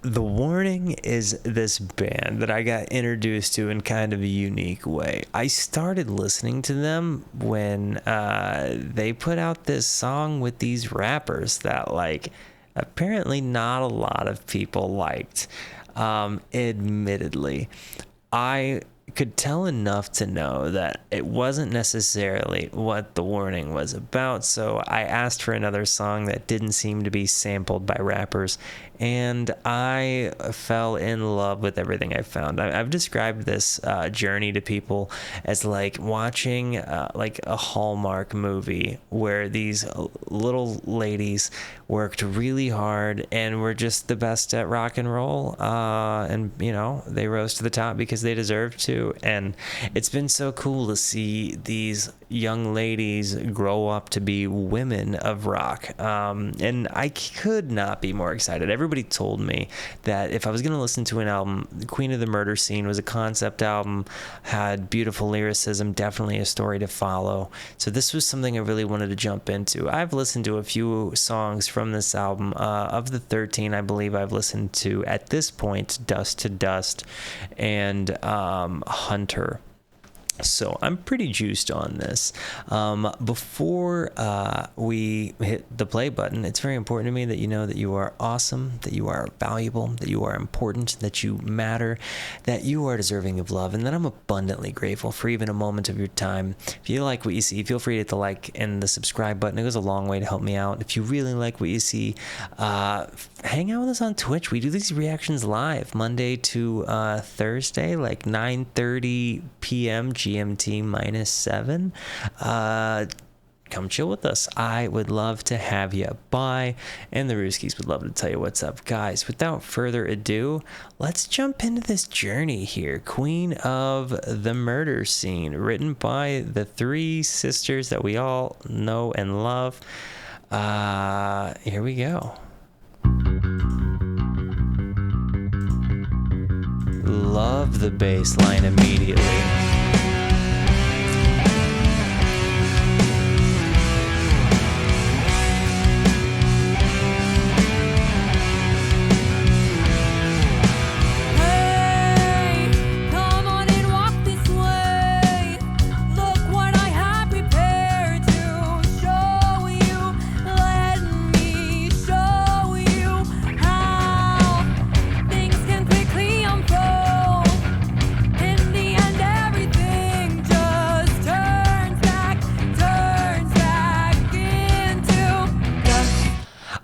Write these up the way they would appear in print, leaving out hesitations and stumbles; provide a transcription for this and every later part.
The Warning is this band that I got introduced to in kind of a unique way. I started listening to them when they put out this song with these rappers that, like, apparently not a lot of people liked. Admittedly, I could tell enough to know that it wasn't necessarily what The Warning was about, so I asked for another song that didn't seem to be sampled by rappers, and I fell in love with everything I found. I've described this journey to people as like watching like a Hallmark movie where these little ladies worked really hard and were just the best at rock and roll, and you know, they rose to the top because they deserved to. And it's been so cool to see these young ladies grow up to be women of rock, and I could not be more excited. Everybody told me that if I was going to listen to an album, Queen of the Murder Scene was a concept album, had beautiful lyricism, definitely a story to follow. So this was something I really wanted to jump into. I've listened to a few songs from this album. Of the 13, I believe I've listened to, at this point, Dust to Dust and Hunter. So I'm pretty juiced on this. Before we hit the play button, it's very important to me that you know that you are awesome, that you are valuable, that you are important, that you matter, that you are deserving of love, and that I'm abundantly grateful for even a moment of your time. If you like what you see, feel free to hit the like and the subscribe button. It goes a long way to help me out. If you really like what you see, hang out with us on Twitch. We do these reactions live Monday to Thursday, like 9:30 p.m. GMT -7. Come chill with us. I would love to have you. Bye. And the Rooskis would love to tell you what's up. Guys, without further ado, let's jump into this journey here. Queen of the Murder Scene, written by the three sisters that we all know and love. Here we go. Love the bass line immediately.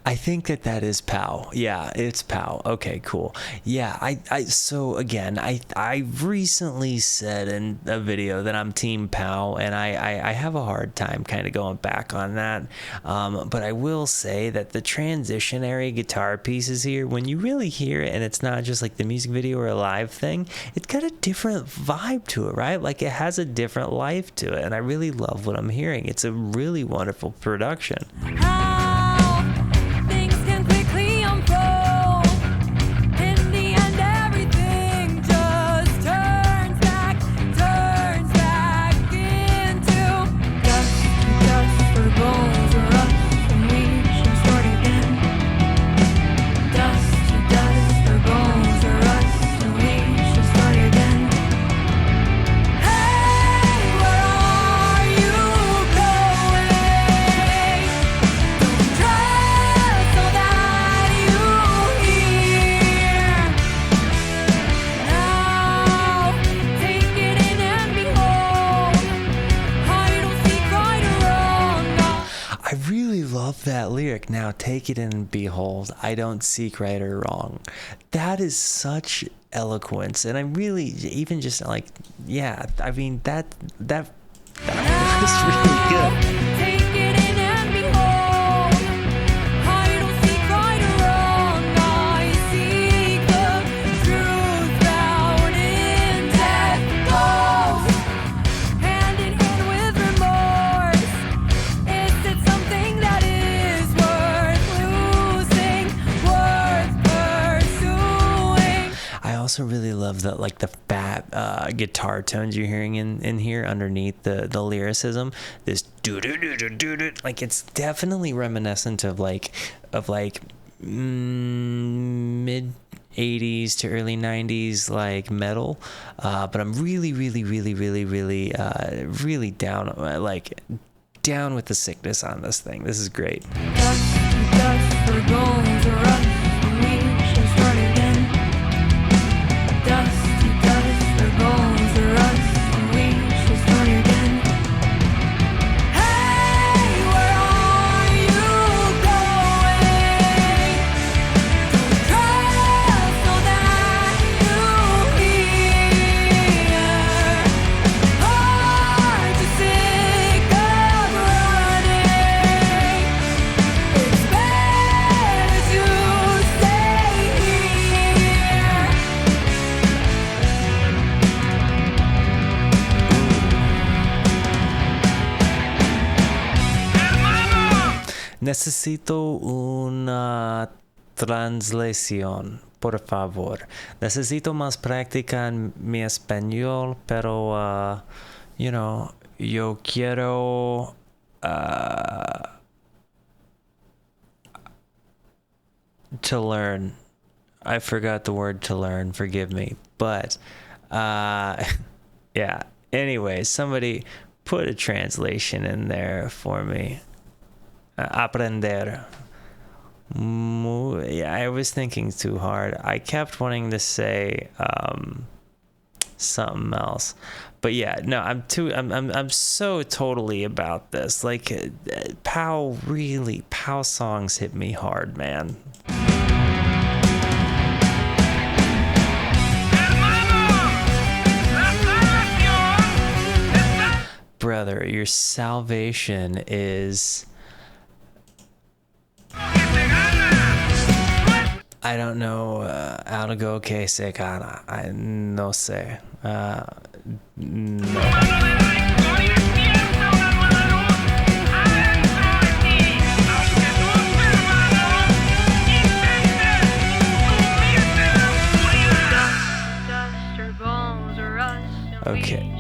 I think that is P.S.C.H.O.T.I. Yeah, it's P.S.C.H.O.T.I. Okay, cool. Yeah, so again, I recently said in a video that I'm Team P.S.C.H.O.T.I, and I have a hard time kind of going back on that. But I will say that the transitionary guitar pieces here, when you really hear it, and it's not just like the music video or a live thing, it's got a different vibe to it, right? Like it has a different life to it, and I really love what I'm hearing. It's a really wonderful production. That lyric, now take it and behold, I don't seek right or wrong. That is such eloquence, and I really, even just like, yeah, I mean that was really good. I also really love that, like the fat guitar tones you're hearing in here underneath the lyricism. This do do do do do do, like it's definitely reminiscent of like mid 80s to early 90s like metal, but I'm really down, down with the sickness on this thing. This is great. Dust for bones or us, and we shall start again. Dust for bones or us, and we shall start again. Hey, where are you going? Trust all that you hear. Heart is sick of running. It's better to stay here. Necesito una translación, por favor. Necesito más práctica en mi español, pero, yo quiero to learn. I forgot the word to learn, forgive me. But, yeah. Anyway, somebody put a translation in there for me. Aprender. Yeah, I was thinking too hard. I kept wanting to say something else, but yeah, no, I'm so totally about this. Like, P.S.Y.C.H.O.T.I.C songs hit me hard, man. Brother, your salvation is... I don't know algo que se gana. I no sé. No. Okay.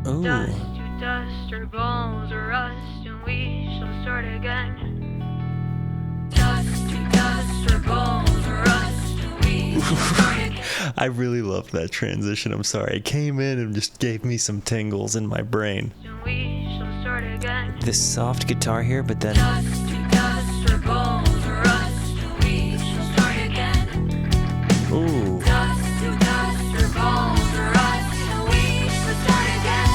Ooh. Dust to dust or bones or rust, and we shall start again. Dust to dust or bones or rust, and we shall start again. I really love that transition. I'm sorry. It came in and just gave me some tingles in my brain. And we shall start again. This soft guitar here, but then... Dust to dust or bones or rust, and we shall start again. Ooh. Dust to dust or bones or rust, and we shall start again.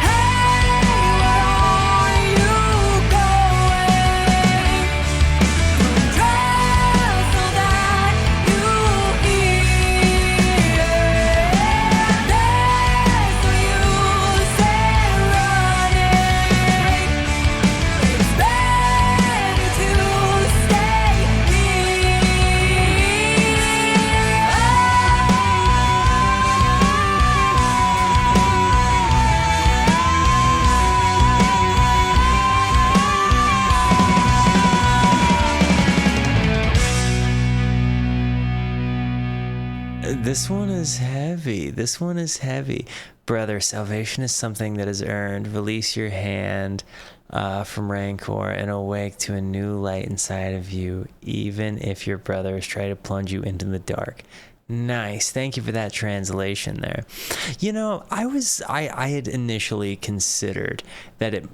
Hey, where are you going? Trust all that you hear. There's no use in running. It's better to stay here. This one is heavy. This one is heavy. Brother, salvation is something that is earned. Release your hand from rancor and awake to a new light inside of you, even if your brothers try to plunge you into the dark. Nice. Thank you for that translation there. You know, I had initially considered that it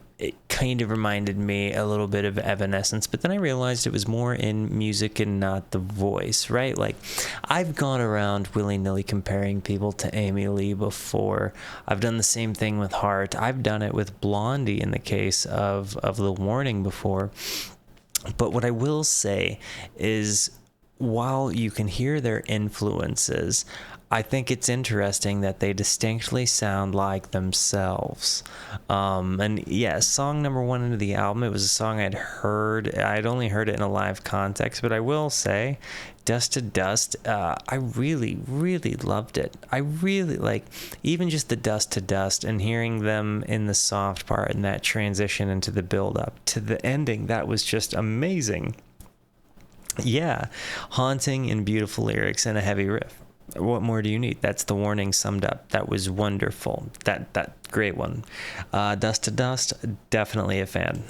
kind of reminded me a little bit of Evanescence, but then I realized it was more in music and not the voice, right? Like, I've gone around willy-nilly comparing people to Amy Lee before. I've done the same thing with Heart. I've done it with Blondie in the case of The Warning before. But what I will say is, while you can hear their influences, I think it's interesting that they distinctly sound like themselves. And yeah, song number 1 into the album, it was a song I'd heard. I'd only heard it in a live context, but I will say, Dust to Dust, I really, really loved it. I really, like, even just the Dust to Dust and hearing them in the soft part and that transition into the build-up to the ending, that was just amazing. Yeah, haunting and beautiful lyrics and a heavy riff. What more do you need? That's The Warning summed up. That was wonderful. That great one. Dust to Dust, definitely a fan.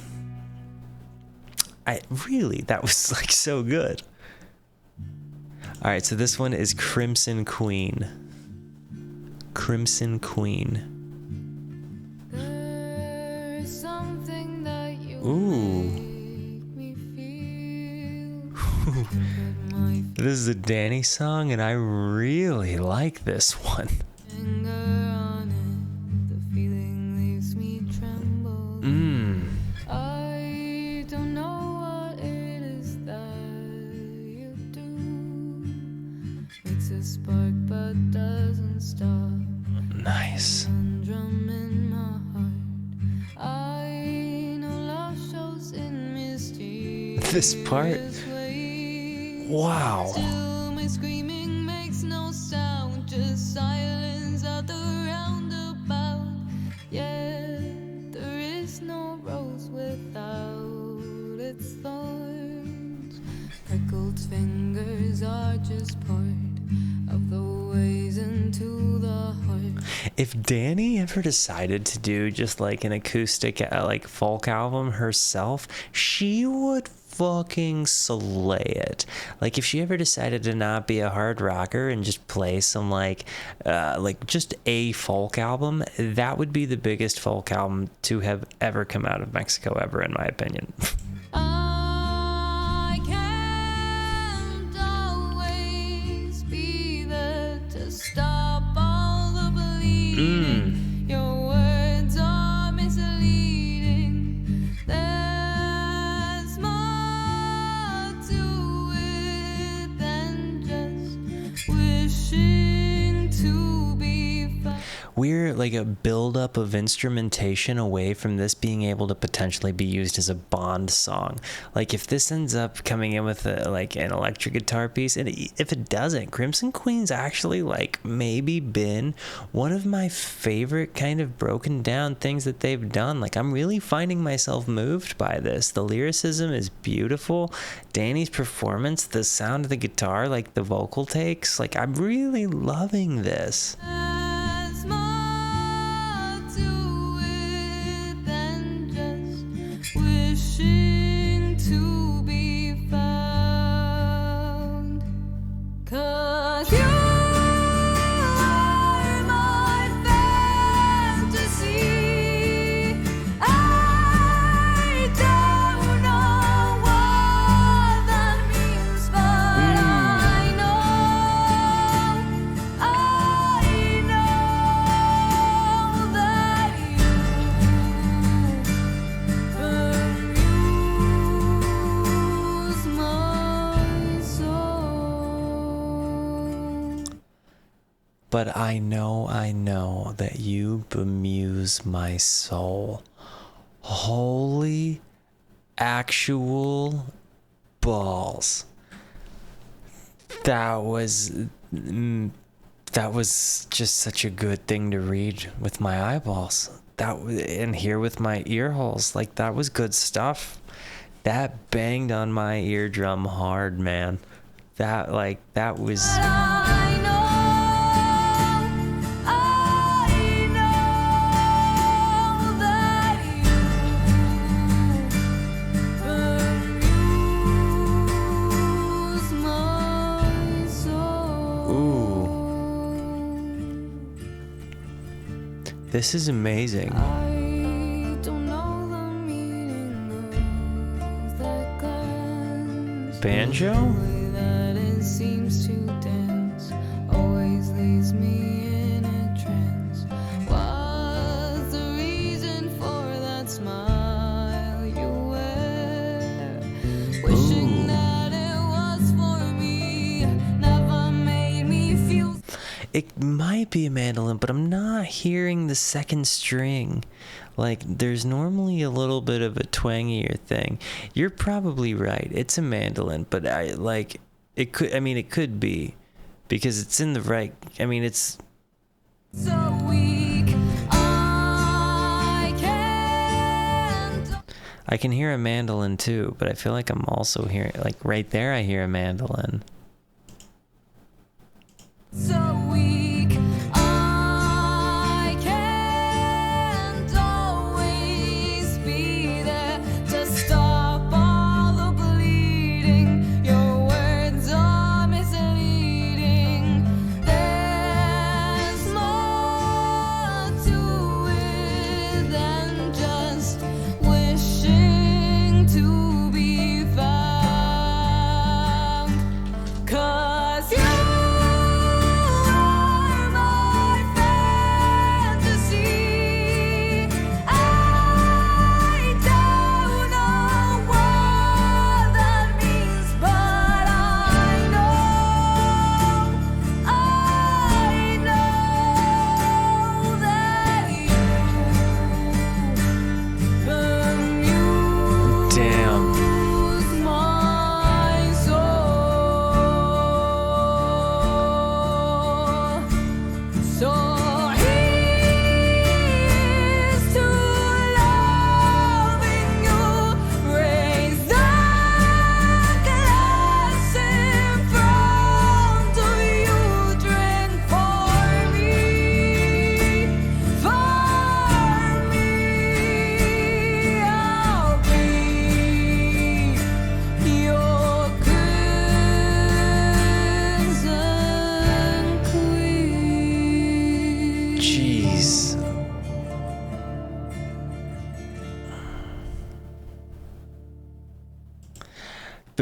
That was like so good. All right, so this one is Crimson Queen. Crimson Queen. There's something that you Ooh. make me feel. Put my This is a Danny song, and I really like this one. finger on it. The feeling leaves me tremble. I don't know what it is that you do. Makes a spark but doesn't stop. Nice. Drum in my heart. I know love shows in mysterious This part. ways. Wow. Still my screaming makes no sound, just silence at the roundabout. Yeah, there is no rose without its thorns. Prickled fingers are just part of the ways into the heart. If Danny ever decided to do just like an acoustic like folk album herself, she would fucking slay it. Like if she ever decided to not be a hard rocker and just play some like just a folk album, that would be the biggest folk album to have ever come out of Mexico ever, in my opinion. I can't always be there to stop all the bleeding. Your words are misleading. There's more to it than just wishing to be found. We're like a buildup of instrumentation away from this being able to potentially be used as a Bond song. Like if this ends up coming in with like an electric guitar piece, and if it doesn't, Crimson Queen's actually like maybe been one of my favorite kind of broken down things that they've done. Like I'm really finding myself moved by this. The lyricism is beautiful. Danny's performance, the sound of the guitar, like the vocal takes, like I'm really loving this. There's more to it than just wishing to be found. 'Cause you are my fantasy. I don't know what that means, but I know that you amuse my soul. But I know that you bemuse my soul. Holy actual balls. That was just such a good thing to read with my eyeballs. And hear with my ear holes. Like that was good stuff. That banged on my eardrum hard, man. That was I know that you amuse my soul. Ooh. This is amazing. I don't know the meaning of that glance. Banjo? The way that it seems to dance always leaves me in a trance. What's the reason for that smile you wear? Wishing that it was for me, never made me feel. It might be a mandolin, but I'm not hearing the second string. Like, there's normally a little bit of a twangier thing. You're probably right. It's a mandolin, but it could be. Because it's in the right, it's... So weak, I can't. I can hear a mandolin too, but I feel like I'm also hearing, like right there I hear a mandolin. So weak, I can't always be there to stop all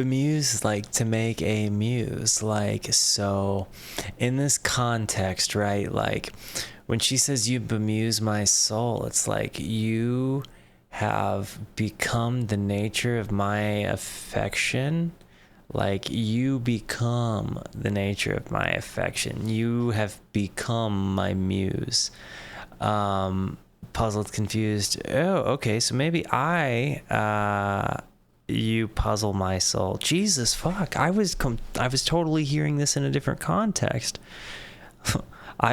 bemuse, like to make a muse, like, so in this context, right, like when she says you bemuse my soul, it's like you have become the nature of my affection. Like you become the nature of my affection. You have become my muse. Puzzled, confused. Oh, okay, so maybe you puzzle my soul. Jesus fuck, I was totally hearing this in a different context.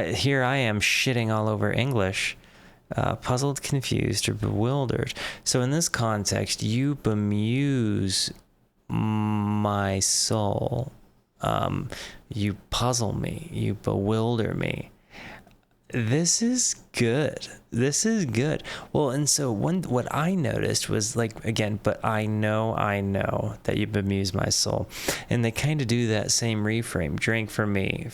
Here I am shitting all over English. Puzzled, confused, or bewildered. So in this context, you bemuse my soul. You puzzle me. You bewilder me. This is good. This is good. Well, and so what I noticed was, like, again, but I know that you bemuse my soul. And they kind of do that same reframe. Drink for me,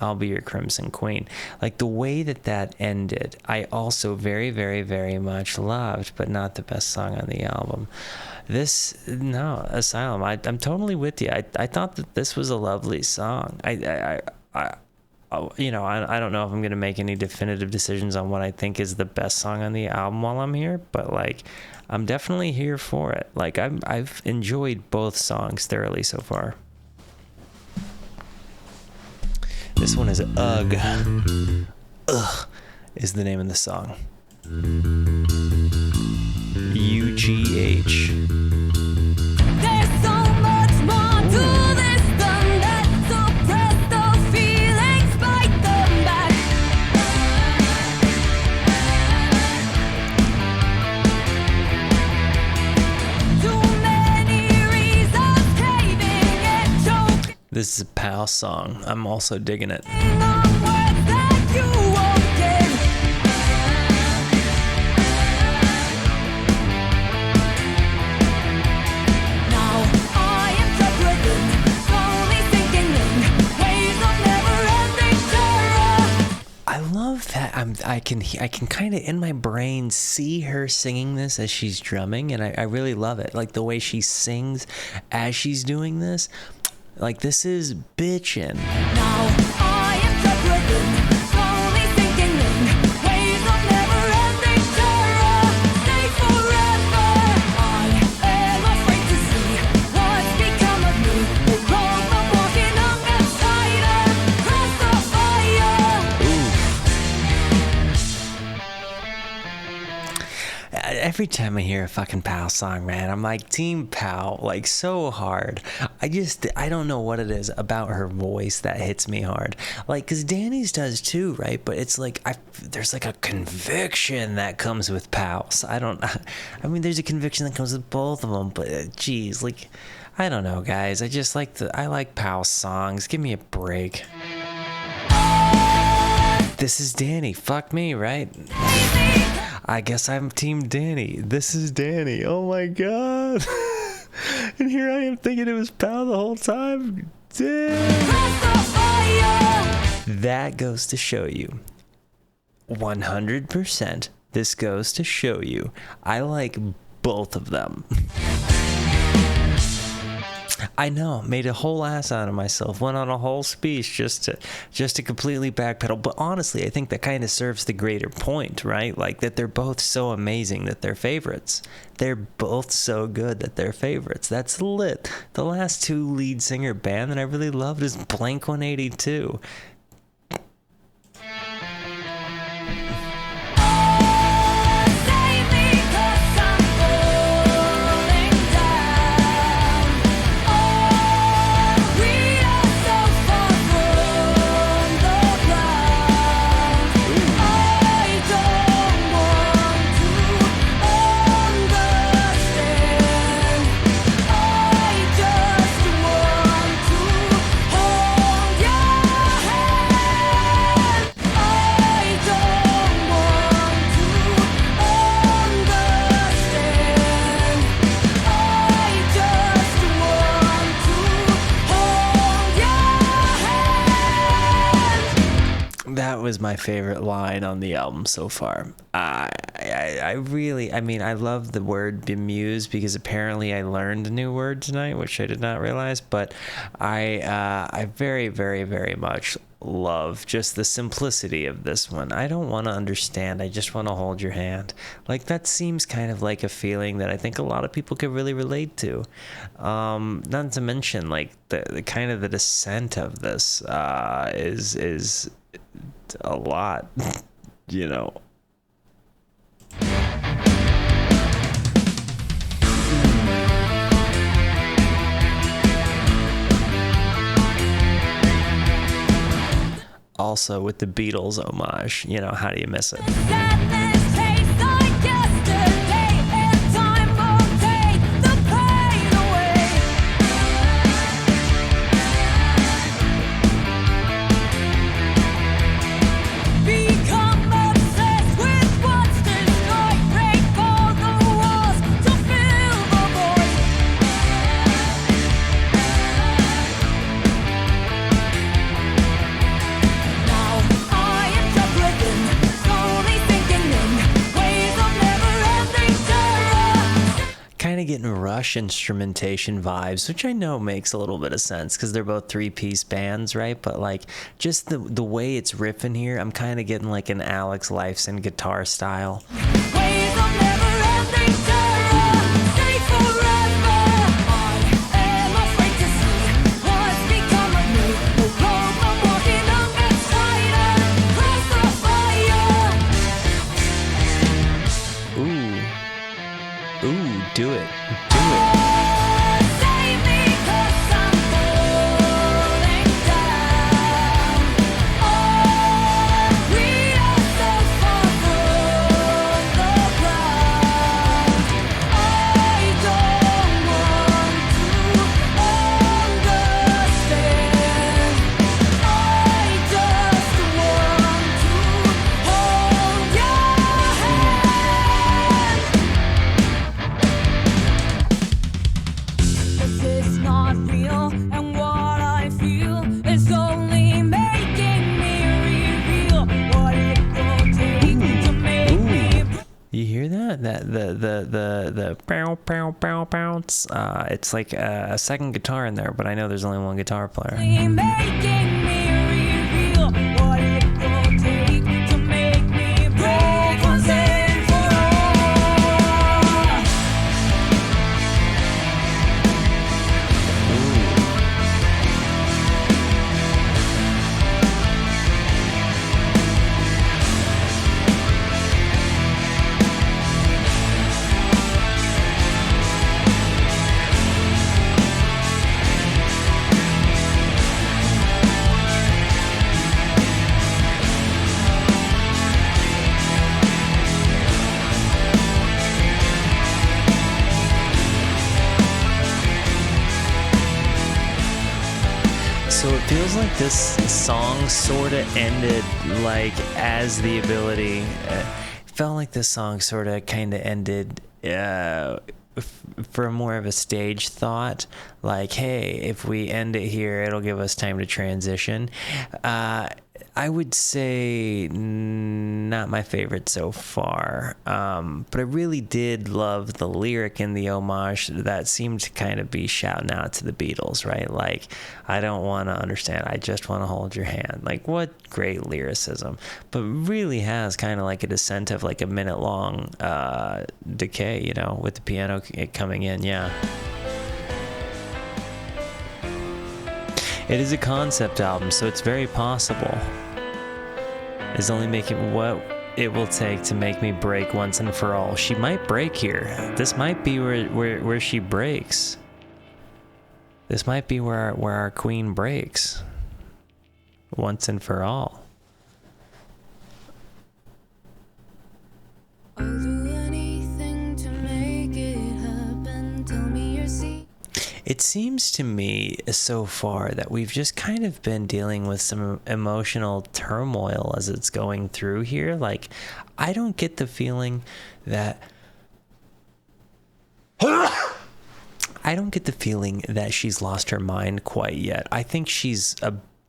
I'll be your crimson queen. Like the way that ended, I also very, very, very much loved, but not the best song on the album. Asylum, I'm totally with you. I thought that this was a lovely song. I don't know if I'm going to make any definitive decisions on what I think is the best song on the album while I'm here, but like, I'm definitely here for it. Like I've enjoyed both songs thoroughly so far. This one is Ugh. Ugh is the name of the song. UGH. There's so much more to this than that. Suppress the feelings, fight them back. Too many reasons caving and choking This is a P.S.Y.C.H.O.T.I.C song. I'm also digging it. on words that you won't give. Now I am trapped within, slowly sinking in waves of never-ending terror. I love that. I can kind of in my brain see her singing this as she's drumming, and I really love it. Like the way she sings as she's doing this. Like this is bitchin'. Now I am trapped within, slowly sinking in waves of never-ending terror. Stay forever. I am afraid to see what's become of me. The road I'm walking on gets tighter. Cross the fire. Every time I hear a fucking P.S.Y.C.H.O.T.I.C song, man, I'm like Team P.S.Y.C.H.O.T.I.C, like so hard. I don't know what it is about her voice that hits me hard. Like, cause Danny's does too, right? But it's like there's like a conviction that comes with P.S.Y.C.H.O.T.I.C. I mean, there's a conviction that comes with both of them. But geez, like, I don't know, guys. I like P.S.Y.C.H.O.T.I.C songs. Give me a break. This is Danny. Fuck me, right? I guess I'm Team Danny. This is Danny. Oh my god. And here I am thinking it was P.S.Y.C.H.O.T.I.C the whole time. Damn. That goes to show you. 100%. This goes to show you. I like both of them. I know, made a whole ass out of myself, went on a whole speech just to completely backpedal. But honestly, I think that kind of serves the greater point, right? Like that they're both so amazing that they're favorites. They're both so good that they're favorites. That's lit. The last two lead singer band that I really loved is Blink-182. was my favorite line on the album so far. I really, I mean, I love the word bemused because apparently I learned a new word tonight, which I did not realize. But I very, very, very much love just the simplicity of this one. I don't want to understand. I just want to hold your hand. Like, that seems kind of like a feeling that I think a lot of people could really relate to. Not to mention, like, the kind of the descent of this is a lot, you know. Also with the Beatles homage, you know, how do you miss it? Getting Rush instrumentation vibes, which I know makes a little bit of sense because they're both 3-piece bands, right? But like just the way it's riffing here, I'm kind of getting like an Alex Lifeson guitar style. Do it. Do it. The pow pow pow bounce. It's like a second guitar in there, but I know there's only one guitar player. So it feels like this song sort of ended like as the ability. It felt like this song sort of kind of ended for more of a stage thought. Like, hey, if we end it here, it'll give us time to transition. I would say not my favorite so far, but I really did love the lyric in the homage that seemed to kind of be shouting out to the Beatles, right? Like, I don't want to understand, I just want to hold your hand. Like, what great lyricism, but really has kind of like a descent of like a minute long decay, you know, with the piano coming in, yeah. It is a concept album, so it's very possible. Is only making what it will take to make me break once and for all. She might break here. This might be where she breaks. This might be where our queen breaks. Once and for all. I'll do anything to make it happen. Tell me your secret. It seems to me so far that we've just kind of been dealing with some emotional turmoil as it's going through here. Like, I don't get the feeling that she's lost her mind quite yet. I think she's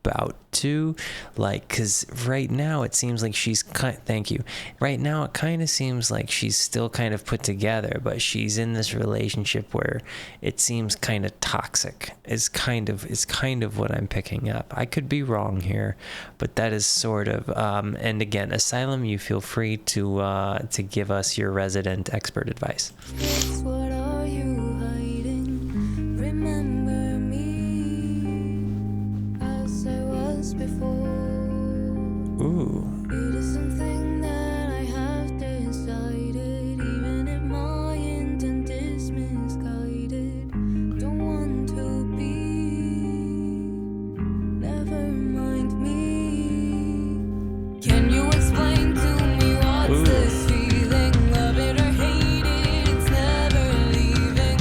about to, like, because right now it seems like thank you. Right now it kind of seems like she's still kind of put together, but she's in this relationship where it seems kind of toxic. Is kind of what I'm picking up. I could be wrong here, but that is sort of. And again, Asylum, you feel free to give us your resident expert advice. What are you hiding? Remember me as I was before. Ooh. It is something that I have decided, even if my intent is misguided. Don't want to be, never mind me. Can you explain to me what's this feeling? Love it or hate it, it's never leaving.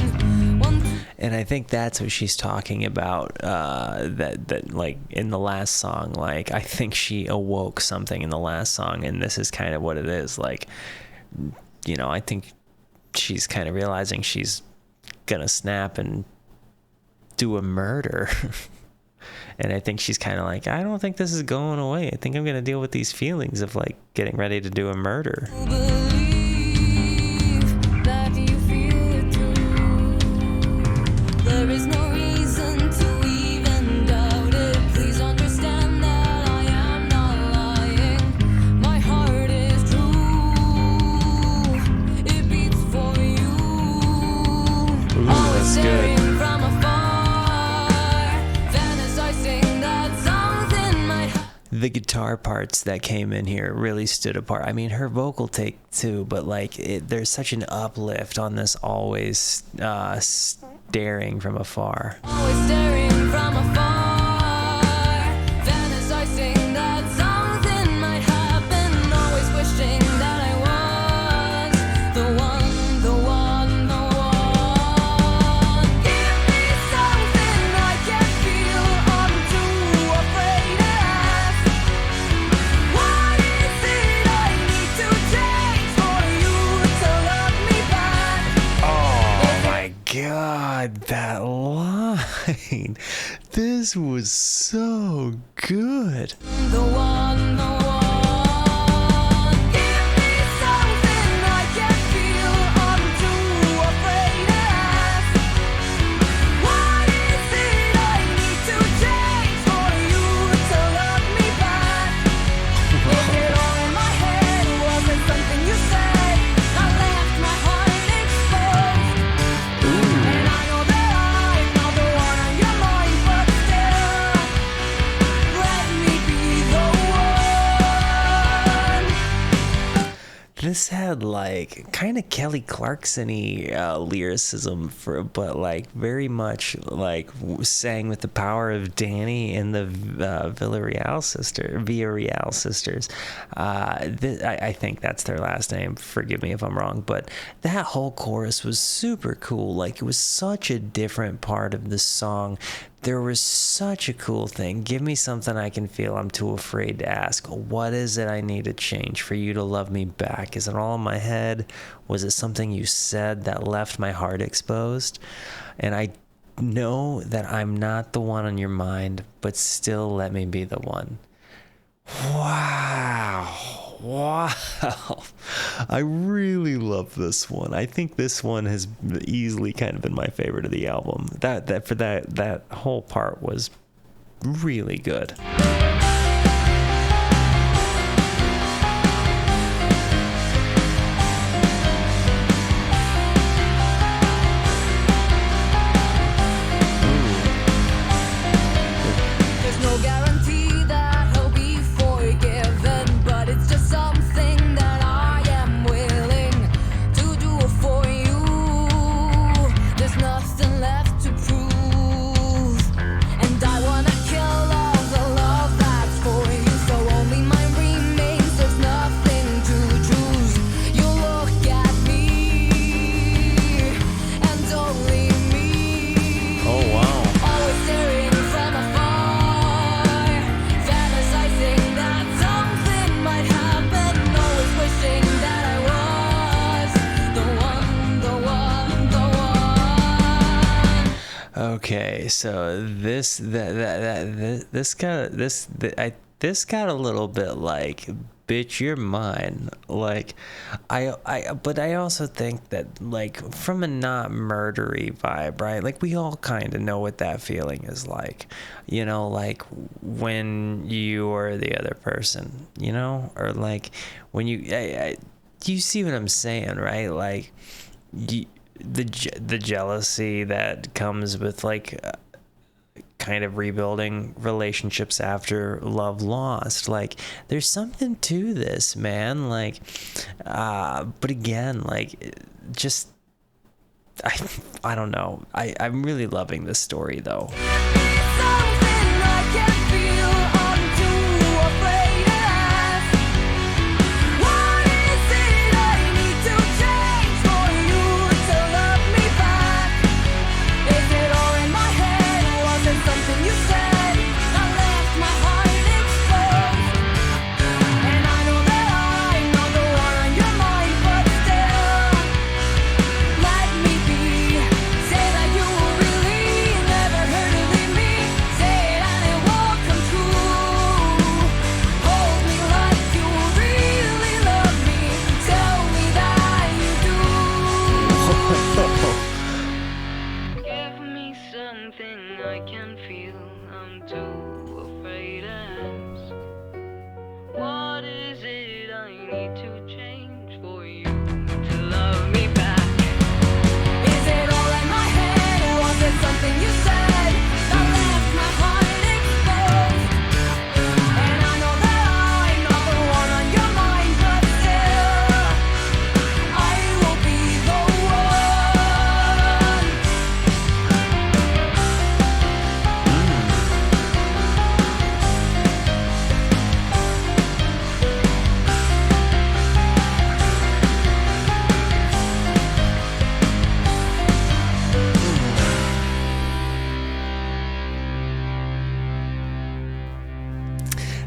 And I think that's what she's talking about, that like in the last song, like I think she awoke something in the last song, and this is kind of what it is. Like, you know, I think she's kind of realizing she's gonna snap and do a murder. And I think she's kind of like, I don't think this is going away. I think I'm gonna deal with these feelings of like getting ready to do a murder. There is no reason to even doubt it. Please understand that I am not lying. My heart is true. It beats for you. Ooh, that's good. From afar, fantasizing that something might happen. The guitar parts that came in here really stood apart. I mean, her vocal take too, but like there's such an uplift on this always staring from afar. Always staring from afar, fantasizing that something might happen. Always wishing that I was the one, the one, the one. Give me something I can feel. I'm too afraid to ask. What is it I need to change for you to love me back? Oh my God, that line. This was so good. The one, the one. Give me something I can feel. I'm too afraid to ask. What is it I need to change for you to love me back? Is it all in my head? Was it something you said? I left my heart exposed. And I know that I'm not the one on your mind, but still, let me be the one. This had like kind of Kelly Clarkson-y lyricism but like very much like sang with the power of Danny and the Villarreal sisters. I think that's their last name. Forgive me if I'm wrong, but that whole chorus was super cool. Like, it was such a different part of the song. There was such a cool thing. Give me something I can feel. I'm too afraid to ask. What is it I need to change for you to love me back? Is it all in my head? Was it something you said that left my heart exposed? And I know that I'm not the one on your mind, but still let me be the one. Wow. I really love this one. I think this one has easily kind of been my favorite of the album. That whole part was really good. There's no guarantee that he'll be forgiven, but it's just something that I am willing to do for you. There's nothing left to prove, and I wanna kill all the love Okay, so this got a little bit like, bitch, you're mine. Like, but I also think that, like, from a not murdery vibe, right? Like, we all kind of know what that feeling is like, like when you are the other person, or like when you see what I'm saying, right? Like, the jealousy that comes with, like, kind of rebuilding relationships after love lost. Like, there's something to this, man. Like, but again, like, just I don't know. I'm really loving this story though.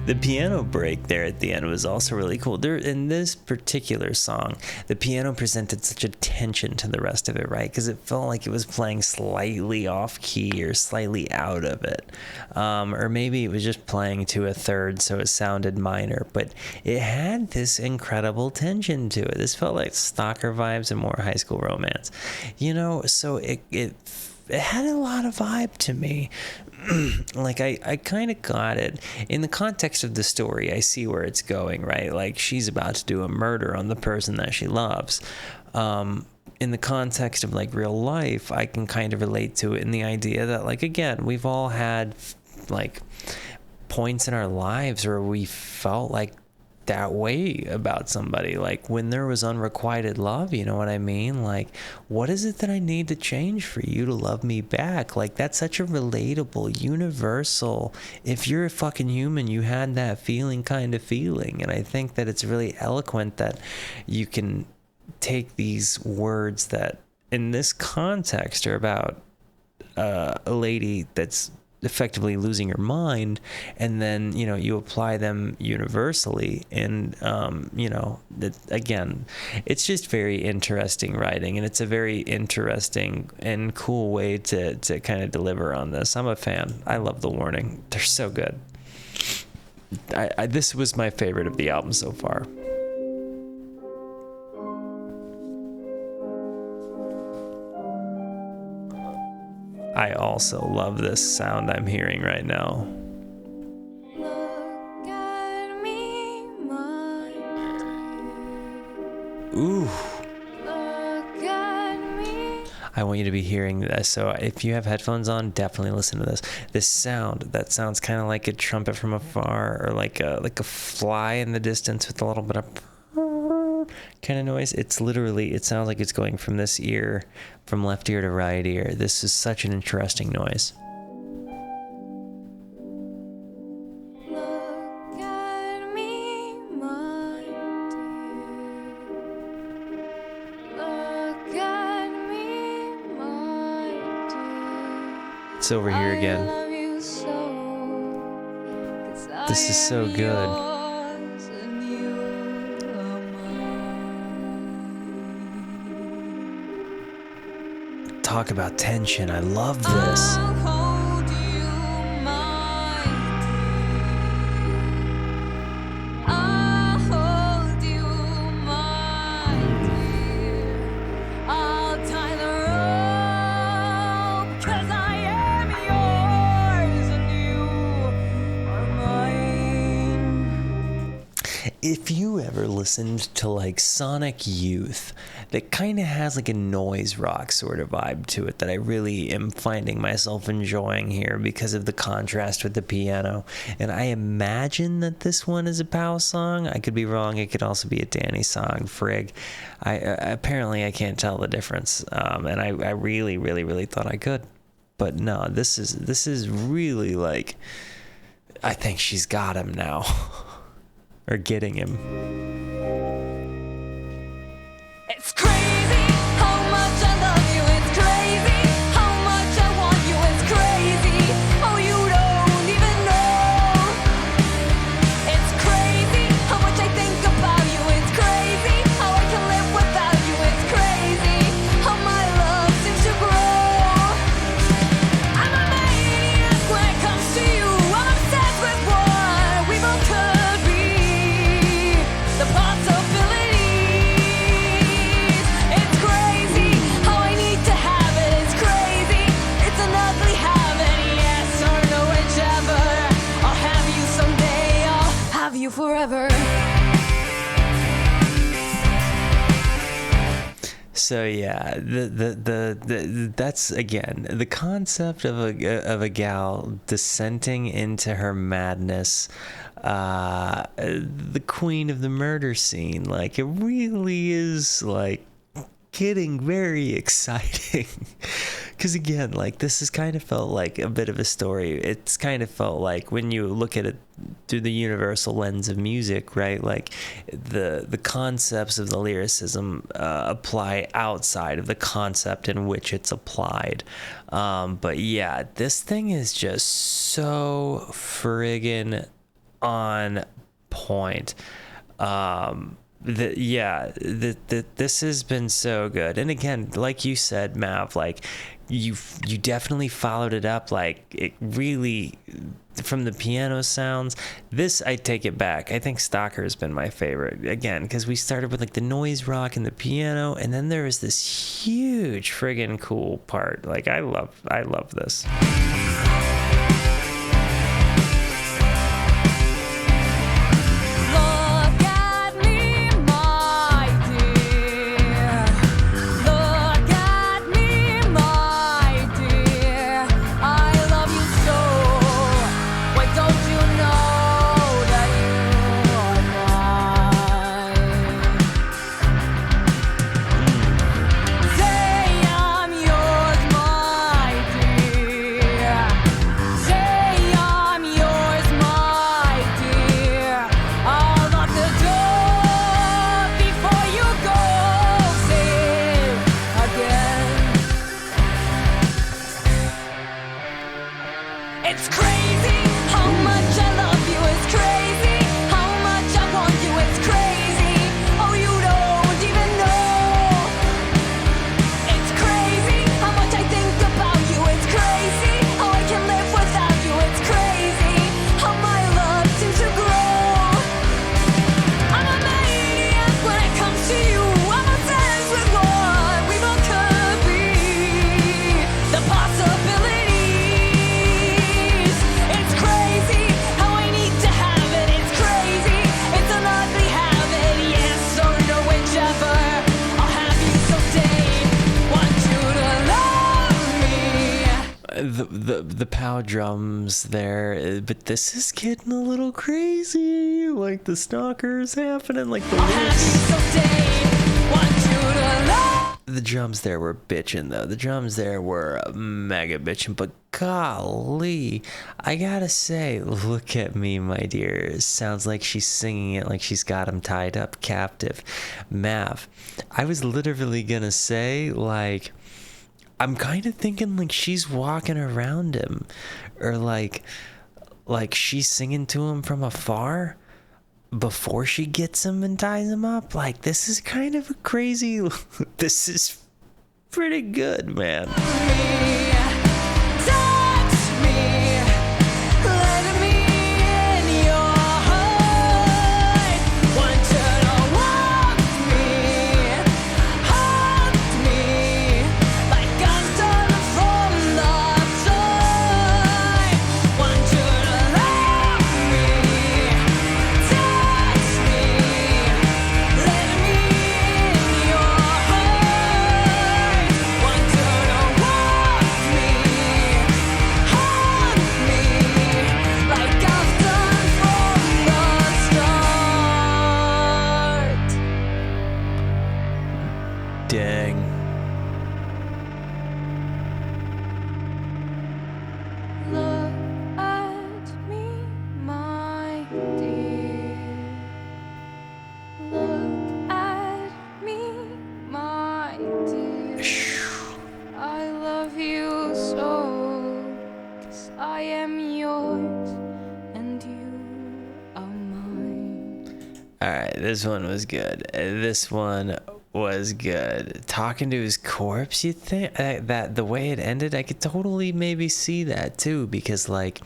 The piano break there at the end was also really cool. There, in this particular song, the piano presented such a tension to the rest of it, right? Because it felt like it was playing slightly off key or slightly out of it. Or maybe it was just playing to a third, so it sounded minor. But it had this incredible tension to it. This felt like stalker vibes and more High School Romance. So it had a lot of vibe to me. Like, I kind of got it. In the context of the story, I see where it's going, right? Like, she's about to do a murder on the person that she loves. In the context of, like, real life, I can kind of relate to it in the idea that, like, again, we've all had, like, points in our lives where we felt like that way about somebody, like when there was unrequited love, you know what I mean? Like, what is it that I need to change for you to love me back? Like, that's such a relatable, universal, if you're a fucking human, you had that feeling kind of feeling. And I think that it's really eloquent that you can take these words that in this context are about a lady that's effectively losing her mind, and then you apply them universally, and again, it's just very interesting writing, and it's a very interesting and cool way to kind of deliver on this. I'm a fan. I love The Warning. They're so good. This was my favorite of the album so far. I also love this sound I'm hearing right now. Look at me, my Ooh. Look at me. I want you to be hearing this. So if you have headphones on, definitely listen to this. This sound that sounds kind of like a trumpet from afar, or like a fly in the distance with a little bit of kind of noise. It's literally, it sounds like it's going from this ear, from left ear to right ear. This is such an interesting noise. Look at me, my dear. Look at me, my dear. It's over here again. I love you so, 'cause This is so I am good. yours and you are mine. Talk about tension. I love this. I'll hold if you ever listened to like Sonic Youth, that kind of has like a noise rock sort of vibe to it that I really am finding myself enjoying here because of the contrast with the piano. And I imagine that this one is a P.S.Y.C.H.O.T.I song. I could be wrong. It could also be a Danny song. Frig. Apparently I can't tell the difference. And I really, really, really thought I could. But no, this is really like, I think she's got him now. Or getting him. It's crazy how much I love you. It's crazy how much I want you. It's crazy. Oh, you don't even know. It's crazy how much I think about you. It's crazy how I can live without you. It's crazy how my love seems to grow. I'm a maniac when it comes to you. I'm obsessed with what we both could be. The possibilities. It's crazy how I need to have it. It's crazy. It's an ugly habit. Yes or no, whichever. I'll have you someday. I'll have you forever. So yeah, the that's again the concept of a gal descending into her madness, the queen of the murder scene. Like, it really is like getting very exciting. Because again, like, this has kind of felt like a bit of a story. It's kind of felt like, when you look at it through the universal lens of music, right? Like, the concepts of the lyricism apply outside of the concept in which it's applied. But yeah, this thing is just so friggin' on point. This has been so good. And again, like you said, Mav, like, you definitely followed it up. Like, it really, from the piano sounds, this, I take it back. I think Stalker has been my favorite, again, because we started with like the noise rock and the piano, and then there was this huge friggin' cool part. Like, I love this. The pow drums there, but this is getting a little crazy. Like, the stalker's happening, like the drums there were bitching, though. The drums there were mega bitching, but golly, I gotta say, look at me, my dear. It sounds like she's singing it like she's got him tied up captive. Mav, I was literally gonna say, like, I'm kind of thinking like she's walking around him, or like she's singing to him from afar before she gets him and ties him up. Like, this is kind of a crazy, this is pretty good, man. I am yours and you are mine. All right, this one was good. This one was good. Talking to his corpse, you think that the way it ended, I could totally maybe see that too, because like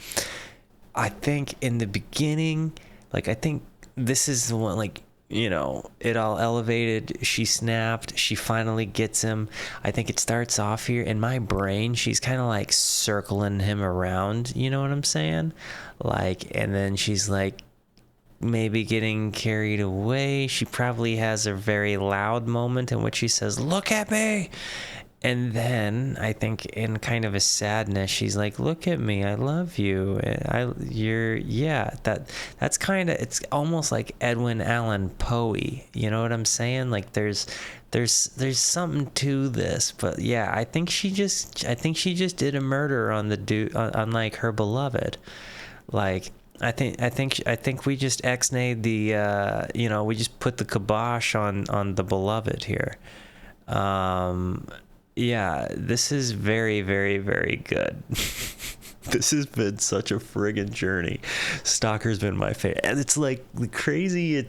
I think in the beginning, like I think this is the one, like, you know, it all elevated, she snapped, she finally gets him. I think it starts off here in my brain, she's kind of like circling him around, you know what I'm saying? Like, and then she's like maybe getting carried away. She probably has a very loud moment in which she says, "Look at me." And then I think in kind of a sadness, she's like, "Look at me, I love you. That's kind of, it's almost like Edwin Allan Poe-y. You know what I'm saying? Like there's something to this, but yeah, I think she just did a murder on the dude, on like her beloved. Like, I think we just ex-nayed the, we just put the kibosh on the beloved here. Yeah, this is very, very, very good. This has been such a friggin' journey. Stalker's been my favorite. And it's like the crazier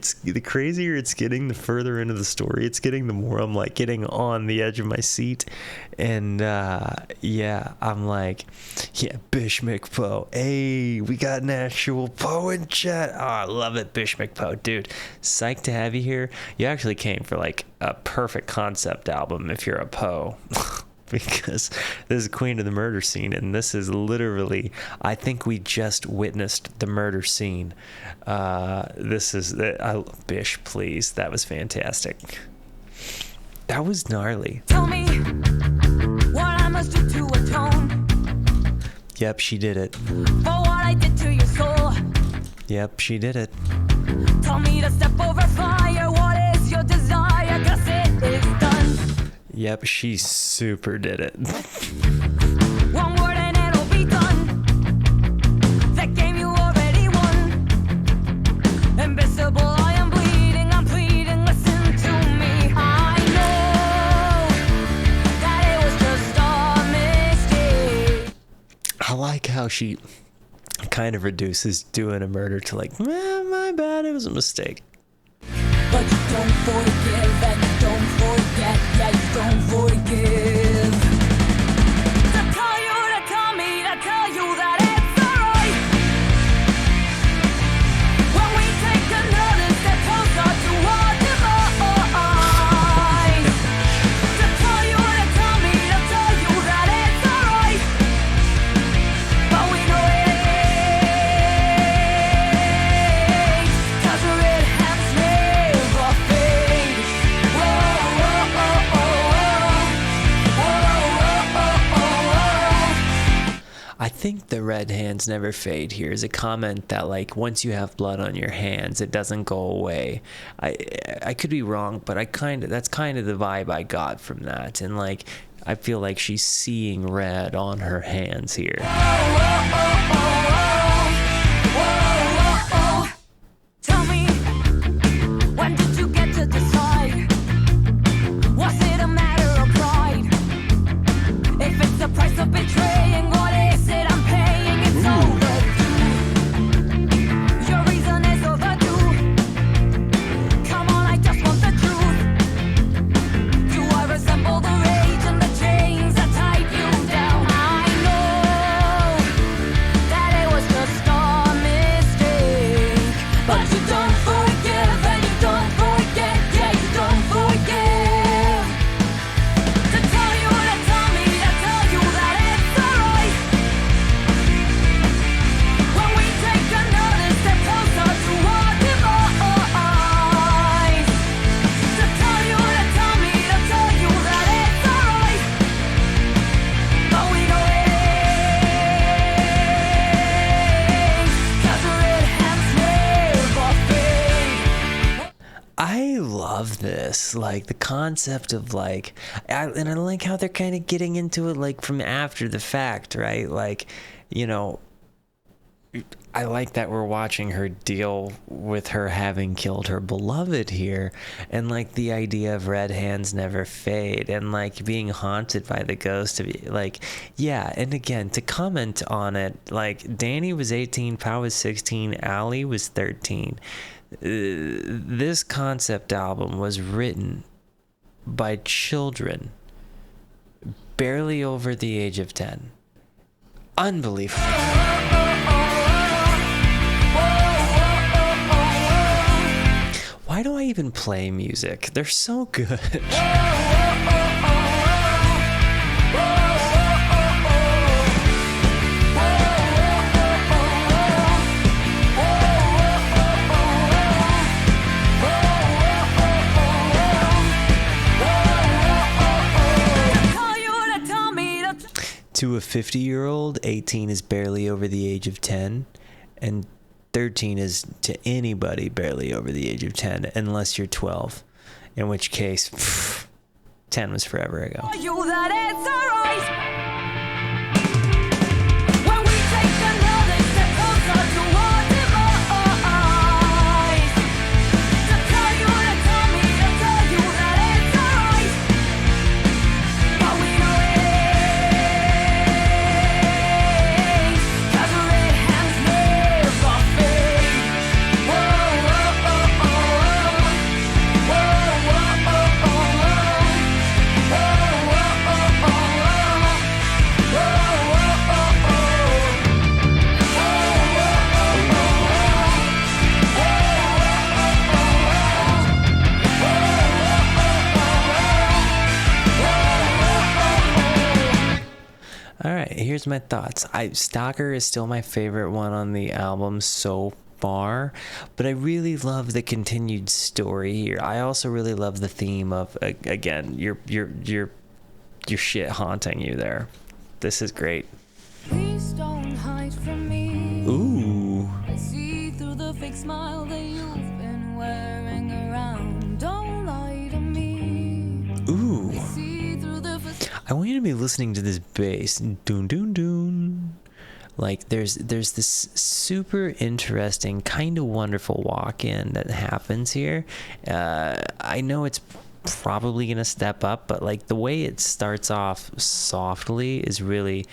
it's getting, the further into the story it's getting, the more I'm like getting on the edge of my seat. And yeah, I'm like, yeah, P.S.C.H.O.T.I.C. Hey, we got an actual Poe in chat. Oh, I love it, P.S.C.H.O.T.I.C. Dude, psyched to have you here. You actually came for like a perfect concept album if you're a Poe. Because this is Queen of the Murder Scene, and this is literally, I think we just witnessed the murder scene. This is, Bish, please, that was fantastic. That was gnarly. Tell me what I must do to atone. Yep, she did it. For what I did to your soul. Yep, she did it. Tell me to step over fire. What is your desire? 'Cause it is done. Yep, she super did it. One word and it'll be done. That game you already won. Invisible, I am bleeding, I'm pleading, listen to me. I know that it was just a mistake. I like how she kind of reduces doing a murder to like, my bad, it was a mistake. But you don't forgive and you don't forget, yeah, you don't forgive. To tell you, to tell me, to tell you that it's alright. When we take another step closer to our demise. To tell you, to tell me, to tell you that it's alright. But we know it ain't. 'Cause the red hands never fade. I think the red hands never fade here is a comment that like once you have blood on your hands it doesn't go away. I could be wrong, but that's kind of the vibe I got from that, and like I feel like she's seeing red on her hands here. Tell me, when did you get to decide? Was it a matter of pride? If it's the price of betraying, what is it I'm paying? It's overdue. Your reason is overdue. Come on, I just want the truth. Do I resemble the rage and the chains that tied you down? I know that it was just a mistake. But you don't forgive and you don't forget, yeah, you don't forgive. To tell you, to tell me, to tell you that it's alright. When we take another step closer to our demise. To tell you, to tell me, to tell you that it's alright. But we know it ain't. 'Cause the red hands never fade. I love this, like the concept of like, and I like how they're kind of getting into it like from after the fact, right? Like, you know, I like that we're watching her deal with her having killed her beloved here, and like the idea of red hands never fade, and like being haunted by the ghost of, like, yeah. And again, to comment on it, like Danny was 18, P.S.C.H.O.T.I was 16, Allie was 13. This concept album was written by children barely over the age of 10. Unbelievable. Why do I even play music? They're so good. To a 50-year-old, 18 is barely over the age of 10, and 13 is to anybody barely over the age of 10, unless you're 12, in which case, 10 was forever ago. You that it's alright. Here's my thoughts. Stalker is still my favorite one on the album so far, but I really love the continued story here. I also really love the theme of, again, your shit haunting you there. This is great. Please don't hide from me. Ooh. I see through the fake smile that you've been wearing around. Don't lie to me. Ooh. I want you to be listening to this bass. Doon, doon, doon. Like, there's this super interesting, kind of wonderful walk-in that happens here. I know it's probably going to step up, but, like, the way it starts off softly is really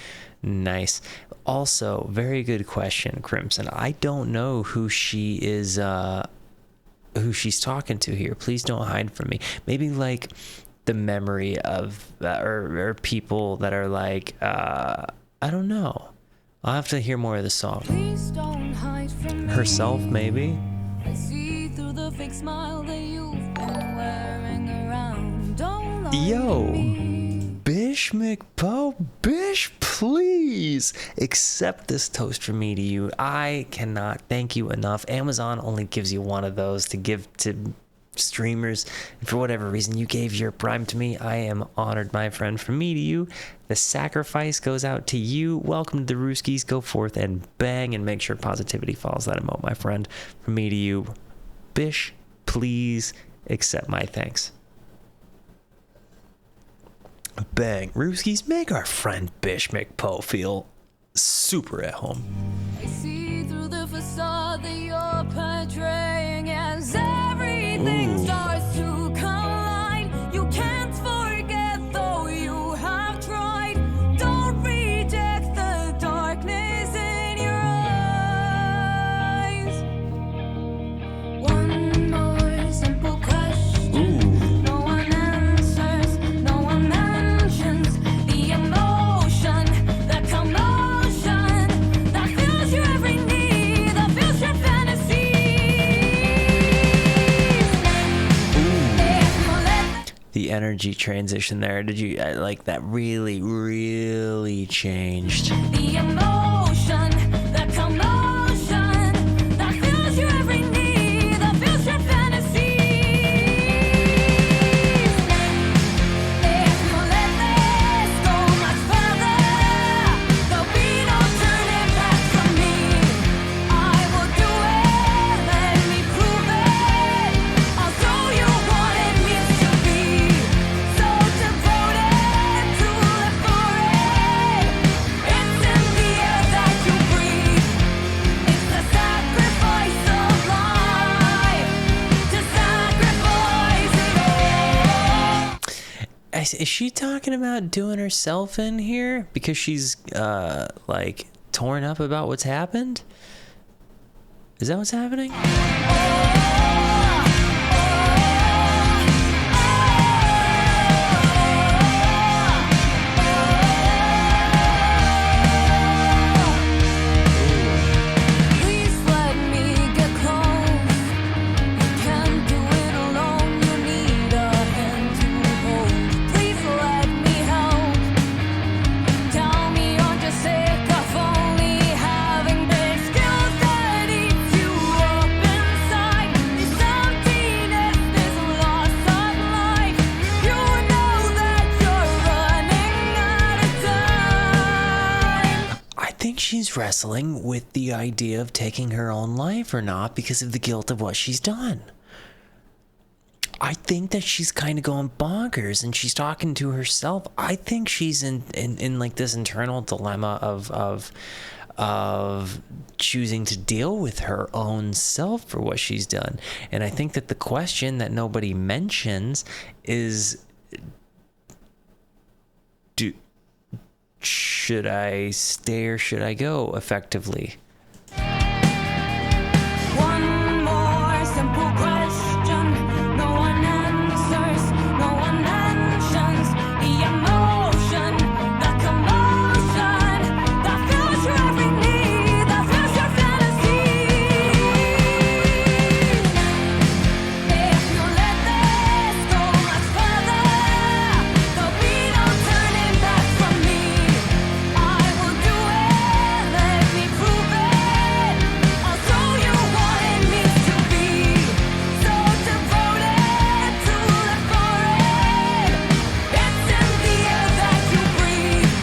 nice. Also, very good question, Crimson. I don't know who she is, who she's talking to here. Please don't hide from me. Maybe, like, the memory of or people that are like, I don't know. I'll have to hear more of the song. Please don't hide from herself, maybe. I see through the fake smile that you've been wearing around. Don't lie to me. P.S.C.H.O.T.I, Bish, please accept this toast from me to you. I cannot thank you enough. Amazon only gives you one of those to give to streamers, and for whatever reason you gave your Prime to me. I am honored, my friend. From me to you, the sacrifice goes out to you. Welcome to the Rooskies. Go forth and bang, and make sure positivity follows that emote, my friend. From me to you, Bish, please accept my thanks. Bang. Rooskies, make our friend P.S.C.H.O.T.I feel super at home. I see through the facade that you're portraying as everything starts to collide. You can't forget, though you have tried. Don't reject the darkness in your eyes. One more simple question. No one answers, no one mentions the emotion, the commotion that fills your every need, that fills your fantasy. The energy transition there, did you like that? Really changed. The emotion, the commotion that fills your every need, that fills your fantasy. If you let this go much further, there'll be no turning back from me. I will do it, let me prove it. I'll show you what it means to be so devoted to live for it. It's in the air that Is she talking about doing herself in here because she's like torn up about what's happened? Is that what's happening? She's wrestling with the idea of taking her own life or not because of the guilt of what she's done. I think that she's kind of going bonkers and she's talking to herself. I think she's in like this internal dilemma of choosing to deal with her own self for what she's done. And I think that the question that nobody mentions is, should I stay or should I go, effectively? One more simple question. No one answers, no one mentions the emotion, the commotion, the future every need, the future fantasy. If you let this go much further, there'll be no turning back from me. I will do it, let me prove it. I'll show you what it means to be so devoted to live for it. It's in the air that you breathe.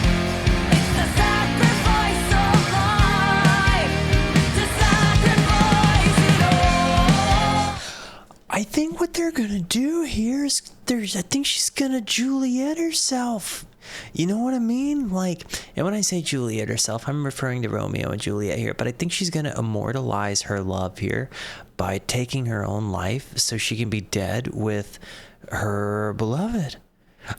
It's the sacrifice of life to sacrifice it all. I think what they're gonna do here is I think she's gonna Juliet herself. You know what I mean? Like, and when I say Juliet herself, I'm referring to Romeo and Juliet here, but I think she's gonna immortalize her love here by taking her own life so she can be dead with her beloved.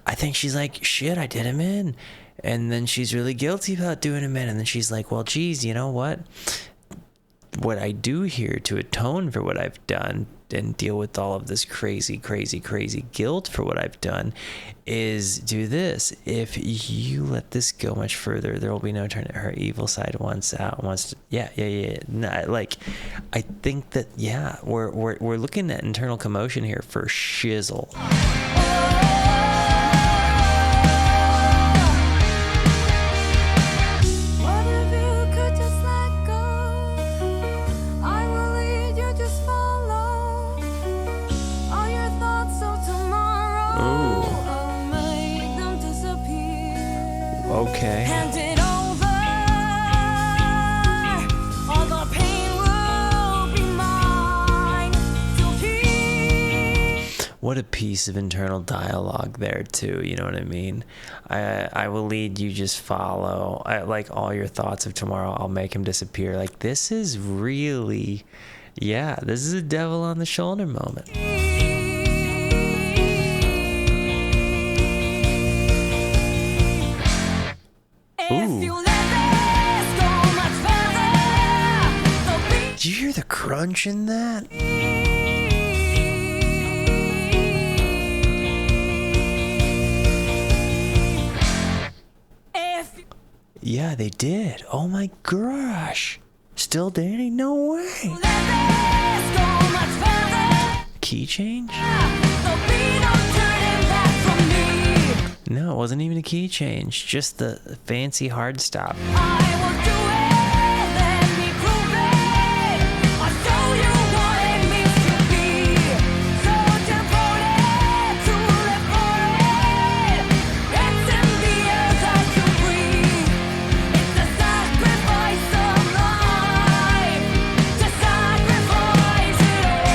I think she's like, shit, I did him in. And then she's really guilty about doing him in. And then she's like, well, geez, you know what? What I do here to atone for what I've done and deal with all of this crazy guilt for what I've done is do this. If you let this go much further, there will be no turning. Her evil side wants out, wants to, yeah. No, like, I think that, yeah, we're looking at internal commotion here for shizzle. What if you could just let go? I will lead you, just follow all your thoughts of tomorrow. Ooh. I'll make them disappear. Okay. Hand it over. All the pain will be mine to keep. What a piece of internal dialogue there too, you know what I mean? I will lead you, just follow. Like all your thoughts of tomorrow, I'll make him disappear. Like, this is really, yeah, this is a devil on the shoulder moment. If you let this go much further, there'll be Did you hear the crunch in that? if you Yeah, they did. Oh my gosh. Still dating? No way. let this go much further, Key change? there'll be no turning back from me. No, it wasn't even a key change. Just the fancy hard stop. I will do it, let me prove it. I'll show you what it means to be so devoted to live for it. It's in the air that you breathe. It's the sacrifice of life to sacrifice it all.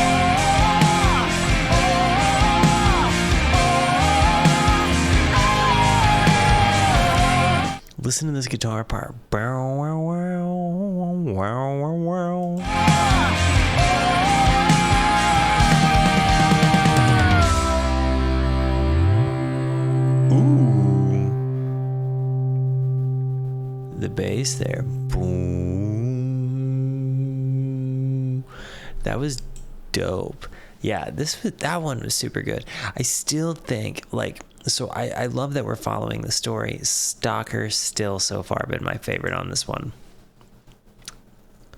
Listen to this guitar part. Bow, wow, wow, wow, wow, wow. bass there. Boom. That was dope. Yeah, that one was super good. I still think, like, so I love that we're following the story. Stalker's still so far been my favorite on this one.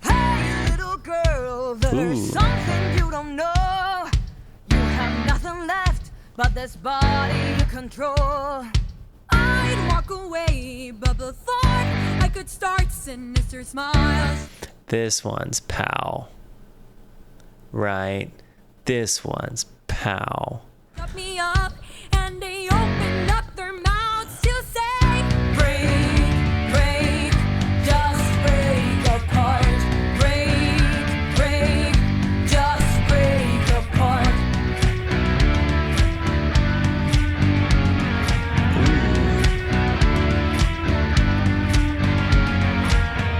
Hey, little girl, there's something you don't know. You have nothing left but this body you control. I'd walk away, but before I could start sinister smiles. This one's P.S.C.H.O.T.I.C, right? This one's P.S.C.H.O.T.I.C. Cut me up, and they opened up their mouths to say, break, break, just break apart. Break, break, just break apart.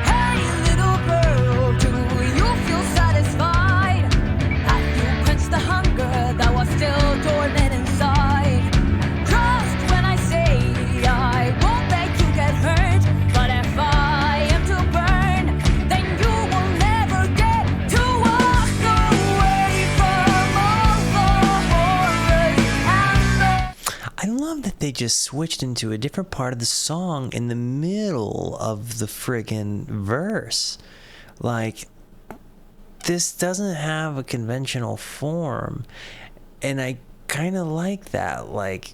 Hey, little girl, do you feel satisfied? Have you quenched the hunger that was still dormant inside? Trust when I say I won't let you get hurt. But if I am to burn, then you will never get to walk away from all the horrors and the... I love that they just switched into a different part of the song in the middle of the friggin' verse. Like, this doesn't have a conventional form, and I kind of like that. Like,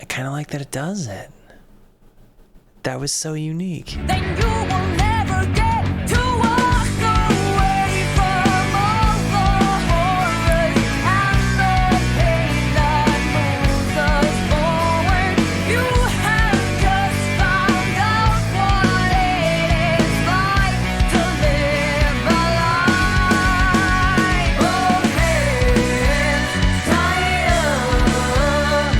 I kind of like that it does it. That was so unique. Then you will never get to walk away from all the horrors and the pain that moves us forward. You have just found out what it is like to live a life. Both hands tied up,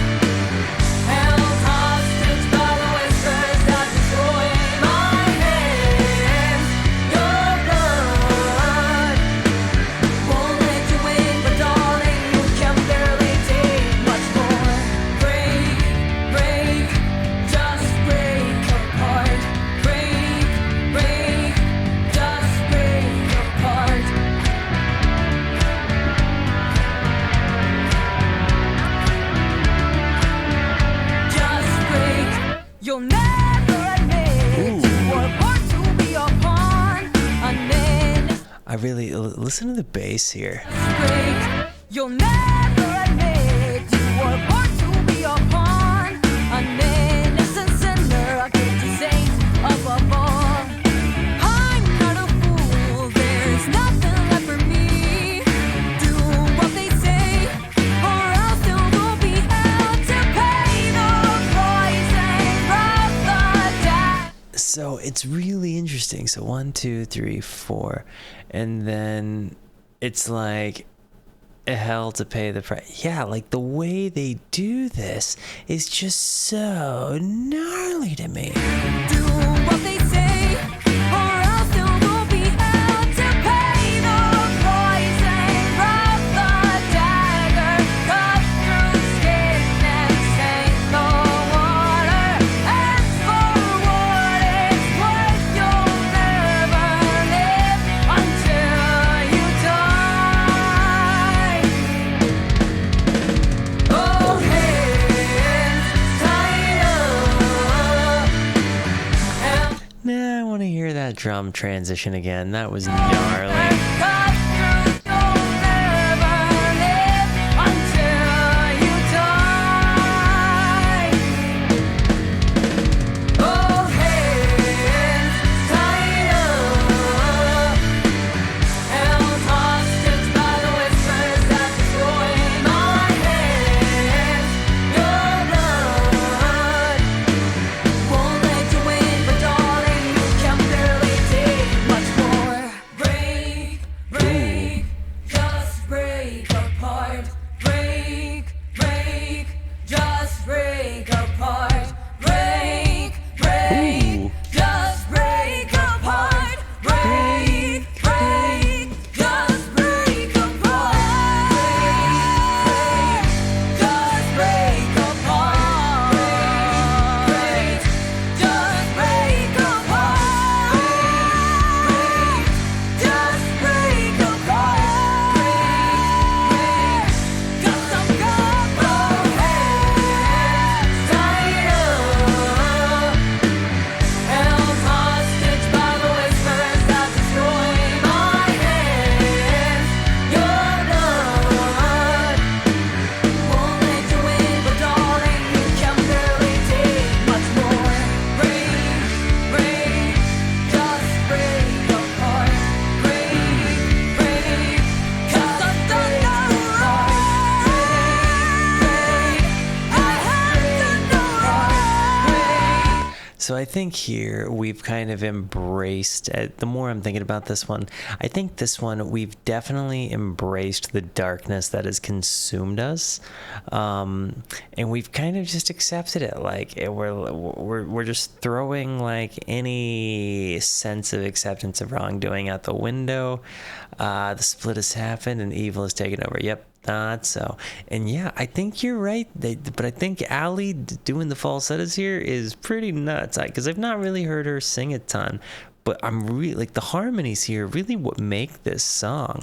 held hostage by the whispers that destroy my hands. Your blood won't let you win, but darling, you can barely take much more. Break, break, just break apart. Break, break, just break apart. Just break. You'll never admit you were born to be a pawn. A menace. I really listen to the bass here. Break. You'll never admit you were born to be a pawn. An innocent sinner, a guilty saint above all. I'm not a fool, there's nothing left for me. Do what they say, or else you will be held to pay the price and rob the debt. So it's really interesting. So 1, 2, 3, 4, and then it's like hell to pay the price. Yeah, like the way they do this is just so gnarly to me. Do what they say, or else you will be held to pay the price and rob the dagger, cut through skin and stain the water. And for what it's worth, you'll never live until you die. Both hands tied up. Nah, I want to hear that drum transition again. That was gnarly. Cut through, you'll never live until you die. Both hands tied up, held hostage by the whispers that destroy my hands. Your blood won't let you win, but darling, you can barely take much more. Break, break, So I think here we've kind of embraced, the more I'm thinking about this one, I think this one we've definitely embraced the darkness that has consumed us, and we've kind of just accepted it. Like we're just throwing like any sense of acceptance of wrongdoing out the window. The split has happened and evil has taken over. Yep. Not so. And yeah, I think you're right. But I think Allie doing the falsettos here is pretty nuts. Because I've not really heard her sing a ton. But I'm really, like, the harmonies here really what make this song.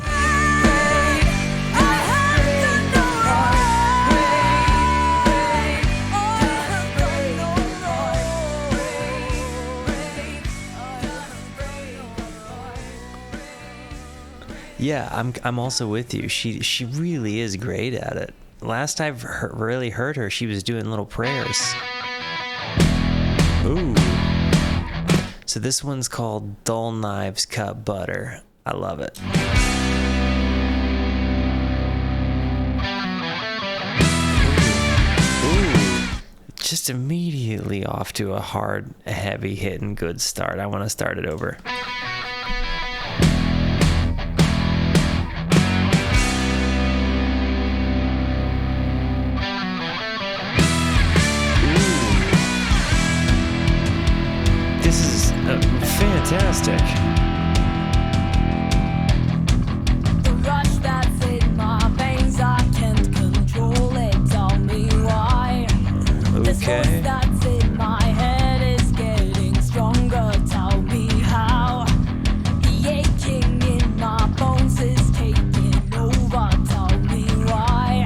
Yeah, I'm also with you. She really is great at it. Last I've really heard her, she was doing little prayers. Ooh. So this one's called Dull Knives Cut Butter. I love it. Ooh. Just immediately off to a hard, heavy hitting good start. I want to start it over. Fantastic. The rush that's in my veins, I can't control it. Tell me why. This voice that's in my head is getting stronger. Tell me how. The aching in my bones is taking over. Tell me why.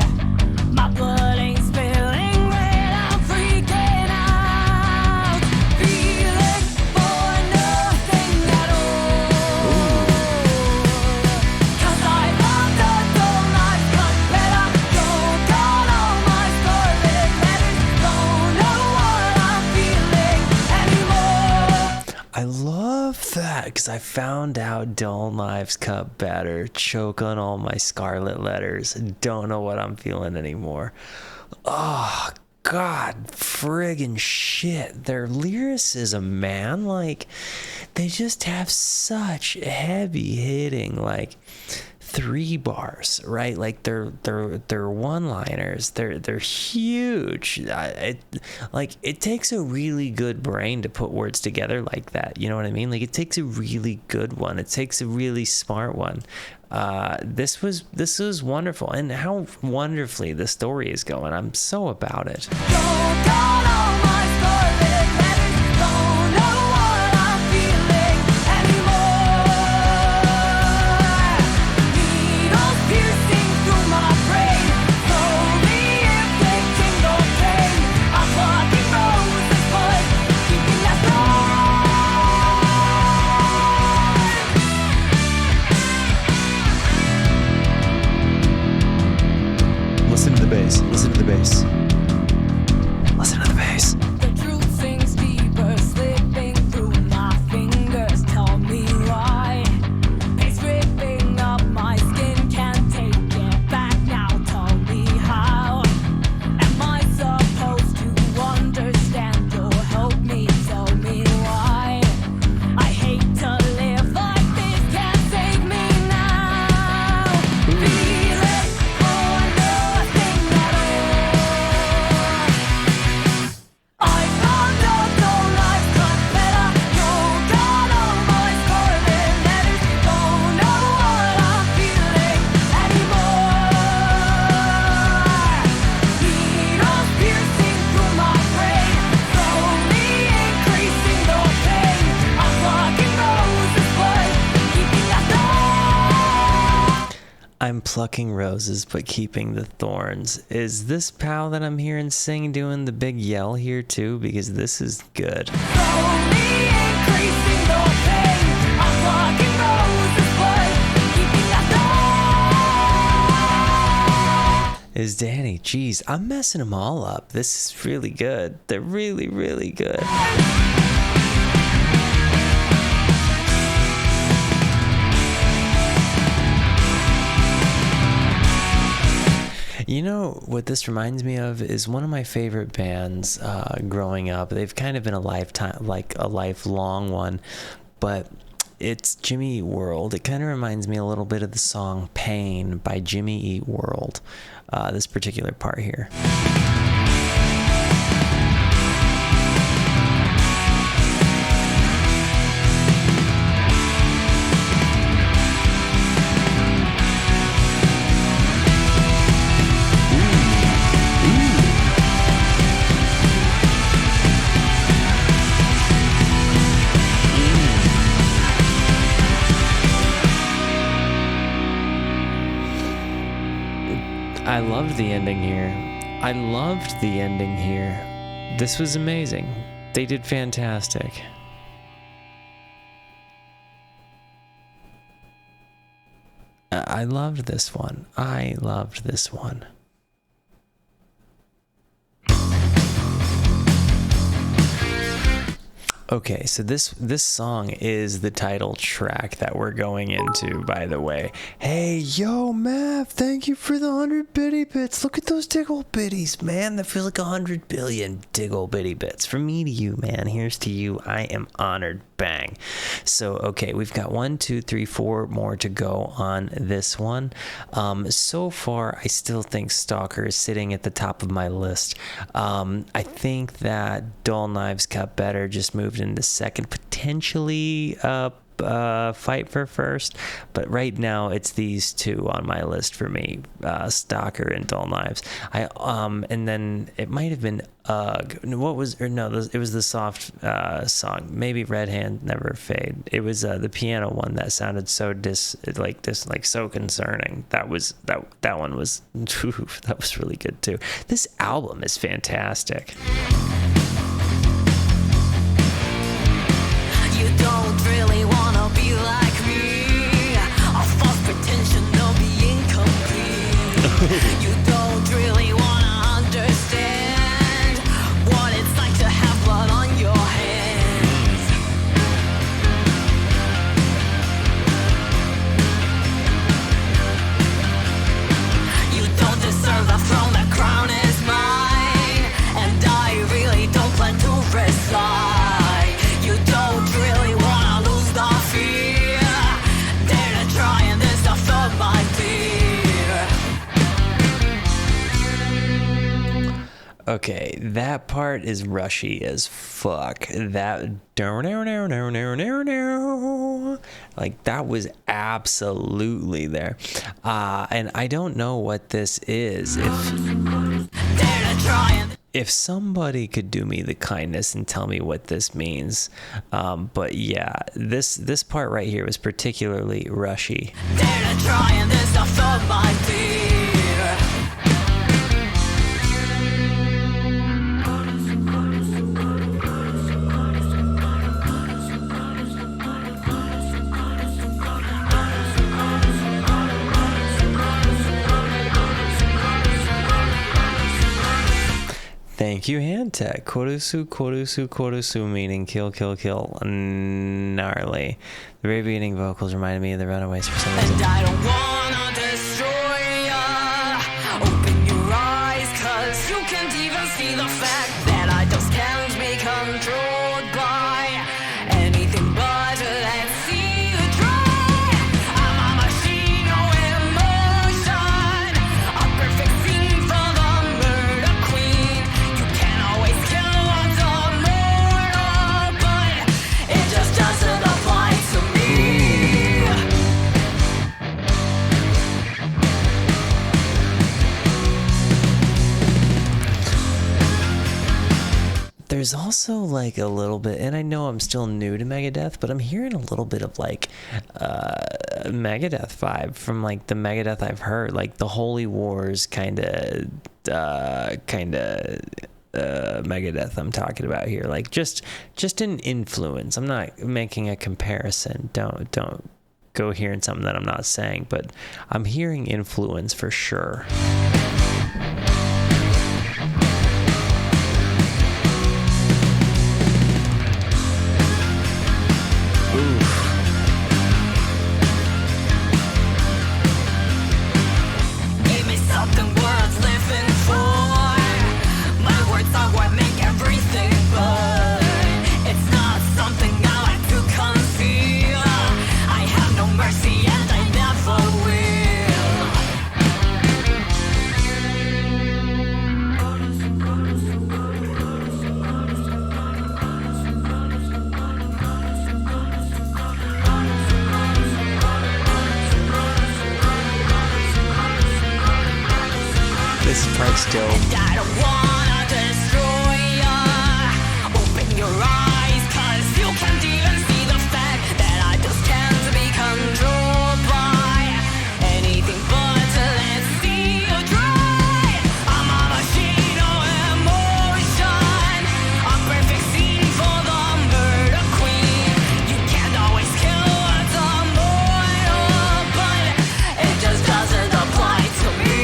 My blood ain't spilling red. I'm freaking out. Feeling for nothing at all. 'Cause I loved a dull knife cut better. Don't got all my scarlet letters. Don't know what I'm feeling anymore. I love that because I found out dull knives cut better. Choke on all my scarlet letters. Don't know what I'm feeling anymore. Oh, God, friggin' shit. Their lyricism, man, like, they just have such heavy hitting, like, 3 bars, right? Like they're one-liners. They're huge. It takes a really good brain to put words together like that. You know what I mean? Like, it takes a really good one. It takes a really smart one. This was wonderful, and how wonderfully the story is going. I'm so about it. Don't got all my scarlet letters. Don't know what I'm feeling anymore. Needles piercing through my brain, slowly inflicting no pain. I'm plucking roses, but keeping that thorn. Listen to the bass. Listen to the bass. Listen to the bass. The truth sinks deeper, slipping through my fingers. Tell me why. It's ripping up my skin, can't take it back now. Tell me how. Am I supposed to understand or help me? Tell me why. I hate to live like this, can't save me now. Feeling for nothing at all. I found a dull knife cut better. Don't got all my scarlet letters. Don't know what I'm feeling anymore. Needles piercing through my brain, slowly increasing the pain. I'm plucking roses, but keeping that thorn. I'm plucking roses but keeping the thorns. Is this pal that I'm hearing sing doing the big yell here too? Because this is good. Slowly increasing the pain. I'm plucking roses, but keeping that thorn. Is Danny. Jeez, I'm messing them all up. This is really good. They're really, really good. You know, know what this reminds me of is one of my favorite bands growing up. They've kind of been a lifelong one, but it's Jimmy Eat World. It kind of reminds me a little bit of the song Pain by Jimmy Eat World, this particular part here. I loved the ending here. I loved the ending here. This was amazing. They did fantastic. I loved this one. I loved this one. Okay, so this song is the title track that we're going into, by the way. Hey, yo, Mav, thank you for the 100 bitty bits. Look at those diggle bitties, man. That feels like 100 billion diggle bitty bits. From me to you, man. Here's to you. I am honored. Bang. So, okay, we've got 1, 2, 3, 4 more to go on this one. So far, I still think Stalker is sitting at the top of my list. I think that Dull Knives Cut Better just moved into second, potentially fight for first, but right now it's these two on my list for me, Stalker and Dull Knives. And then it might have been it was the soft song, maybe Red Hand Never Fade. It was the piano one that sounded so so concerning. That one was that was really good too. This album is fantastic. You don't really wanna be like me. A false pretension of being complete. You don't really wanna understand what it's like to have blood on your hands. You don't deserve the throne, the crown is mine, and I really don't plan to resign. You don't really wanna lose the fear. Dare to try and this I felt my fear. Okay, that part is rushy as fuck. That like that was absolutely there. And I don't know what this is. If somebody could do me the kindness and tell me what this means. But yeah, this part right here was particularly rushy. Dare to try and this I felt my fear. Thank you, Handtech. Korusu, meaning kill, gnarly. The very beginning vocals reminded me of the Runaways for some reason. And I don't wanna destroy ya. Open your eyes, cause you can't even see the fact that I just can't be controlled by anything but let's see you try. I'm a machine, no emotion. A perfect scene for the murder queen. You can't always kill what's immortal, but it just doesn't apply to me. There's also like a little bit, and I know I'm still new to Megadeth, but I'm hearing a little bit of like Megadeth vibe from like the Megadeth I've heard, like the Holy Wars kind of Megadeth I'm talking about here, like just an influence. I'm not making a comparison. Don't go hearing something that I'm not saying, but I'm hearing influence for sure. Give me something worth living part still. And I don't wanna destroy ya. Open your eyes, 'cause you can't even see the fact that I just can't be controlled by anything but to let see you dry. I'm a machine of emotion, a perfect scene for the murder queen. You can't always kill what's immortal, but it just doesn't apply to me.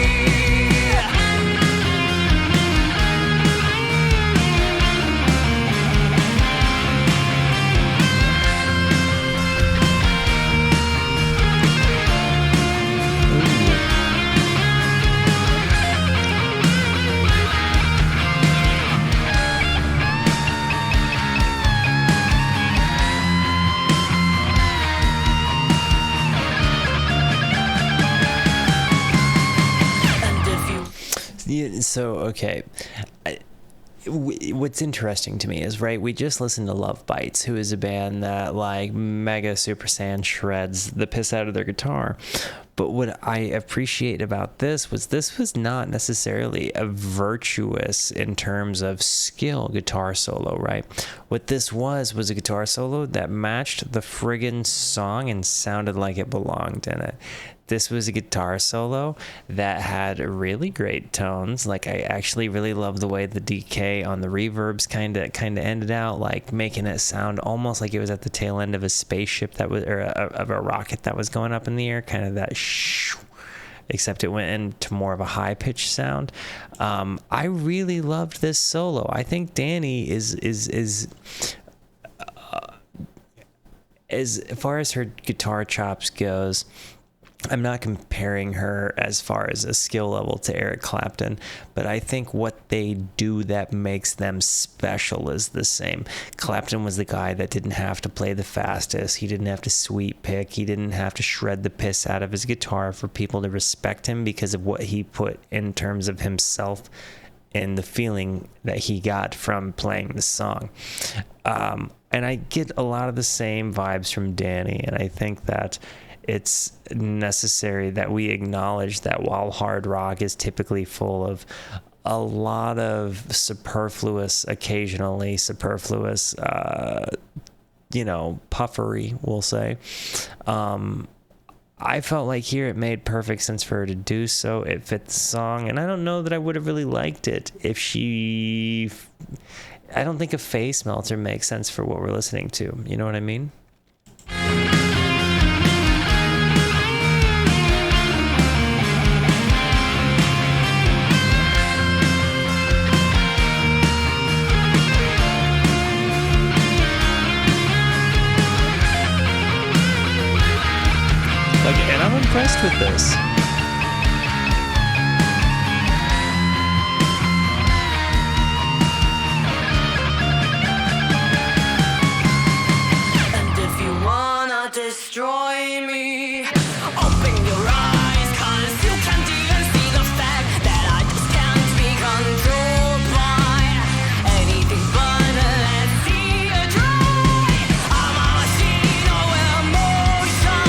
And if you Yeah, so, okay. What's interesting to me is, right, we just listened to Love Bites, who is a band that, like, mega super saiyan shreds the piss out of their guitar. But what I appreciate about this was not necessarily a virtuous in terms of skill guitar solo, right? What this was a guitar solo that matched the friggin' song and sounded like it belonged in it. This was a guitar solo that had really great tones. Like, I actually really love the way the decay on the reverbs kind of ended out, like making it sound almost like it was at the tail end of a spaceship that was, or of a rocket that was going up in the air, kind of that shh, except it went into more of a high-pitched sound. I really loved this solo. I think Danny is as far as her guitar chops goes, I'm not comparing her as far as a skill level to Eric Clapton, but I think what they do that makes them special is the same. Clapton was the guy that didn't have to play the fastest. He didn't have to sweep pick. He didn't have to shred the piss out of his guitar for people to respect him because of what he put in terms of himself and the feeling that he got from playing the song. And I get a lot of the same vibes from Danny, and I think that it's necessary that we acknowledge that while hard rock is typically full of a lot of occasionally superfluous, puffery, we'll say, I felt like here it made perfect sense for her to do so. It fit the song, and I don't know that I would have really liked it if I don't think a face melter makes sense for what we're listening to. You know what I mean? And I'm impressed with this. And if you wanna destroy me, open your eyes, 'cause you can't even see the fact that I just can't be controlled by anything but let's see you dry. I'm a machine of emotion,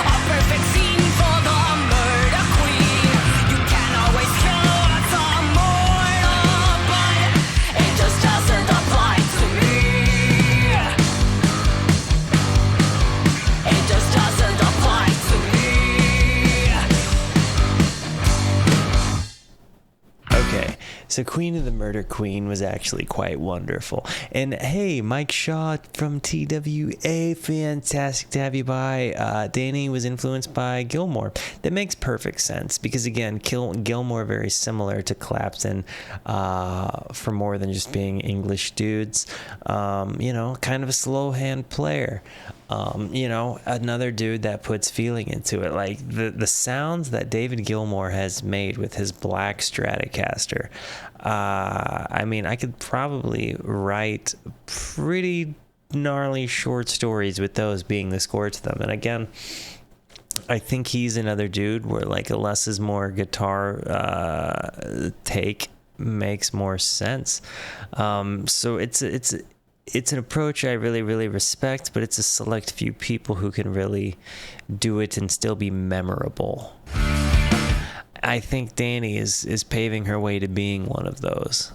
a perfect scene for the murder queen. You can't always kill what's immortal, but it just doesn't apply to me. It just doesn't apply to me. Okay, so Queen of the Murder Queen was actually quite wonderful. And hey, Mike Shaw from TWA, fantastic to have you by. Danny was influenced by Gilmore. That makes perfect sense because, again, Gilmore very similar to Clapton for more than just being English dudes. Kind of a slow hand player. Another dude that puts feeling into it. Like the sounds that David Gilmour has made with his black Stratocaster. I could probably write pretty gnarly short stories with those being the score to them. And again, I think he's another dude where like a less is more guitar take makes more sense. So it's an approach I really, really respect, but it's a select few people who can really do it and still be memorable. I think Danny is paving her way to being one of those.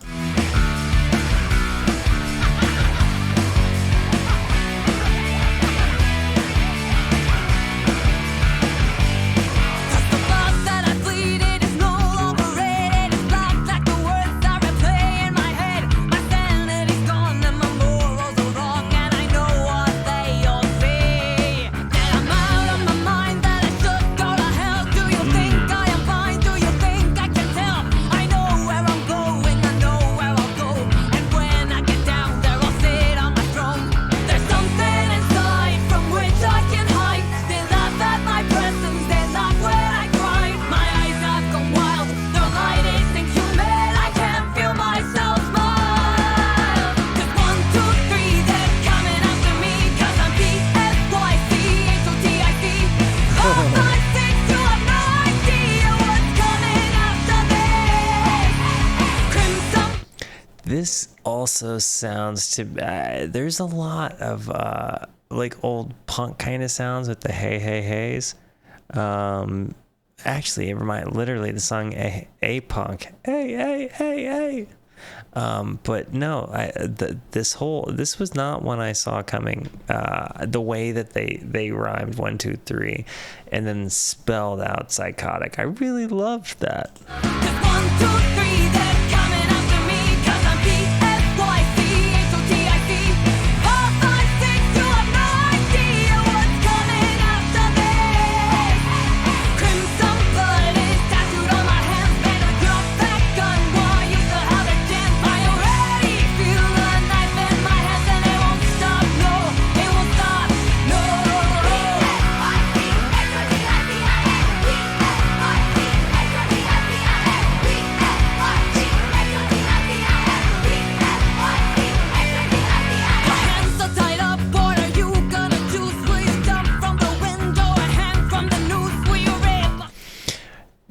This also sounds to there's a lot of like old punk kind of sounds with the hey hey heys. Actually, never mind. Literally, the song a punk hey hey hey hey. But no, this was not one I saw coming. The way that they rhymed 1, 2, 3, and then spelled out psychotic. I really loved that. 1, 2, 3, they're coming after me 'cause I'm P.S.Y.C.H.O.T.I.C. 4, 5, 6, you have no idea what's coming after this. Crimson blood is tattooed on my hands. Better drop that gun while I used to have a chance. I already feel a knife in my hands and it won't stop. No, it won't stop. No.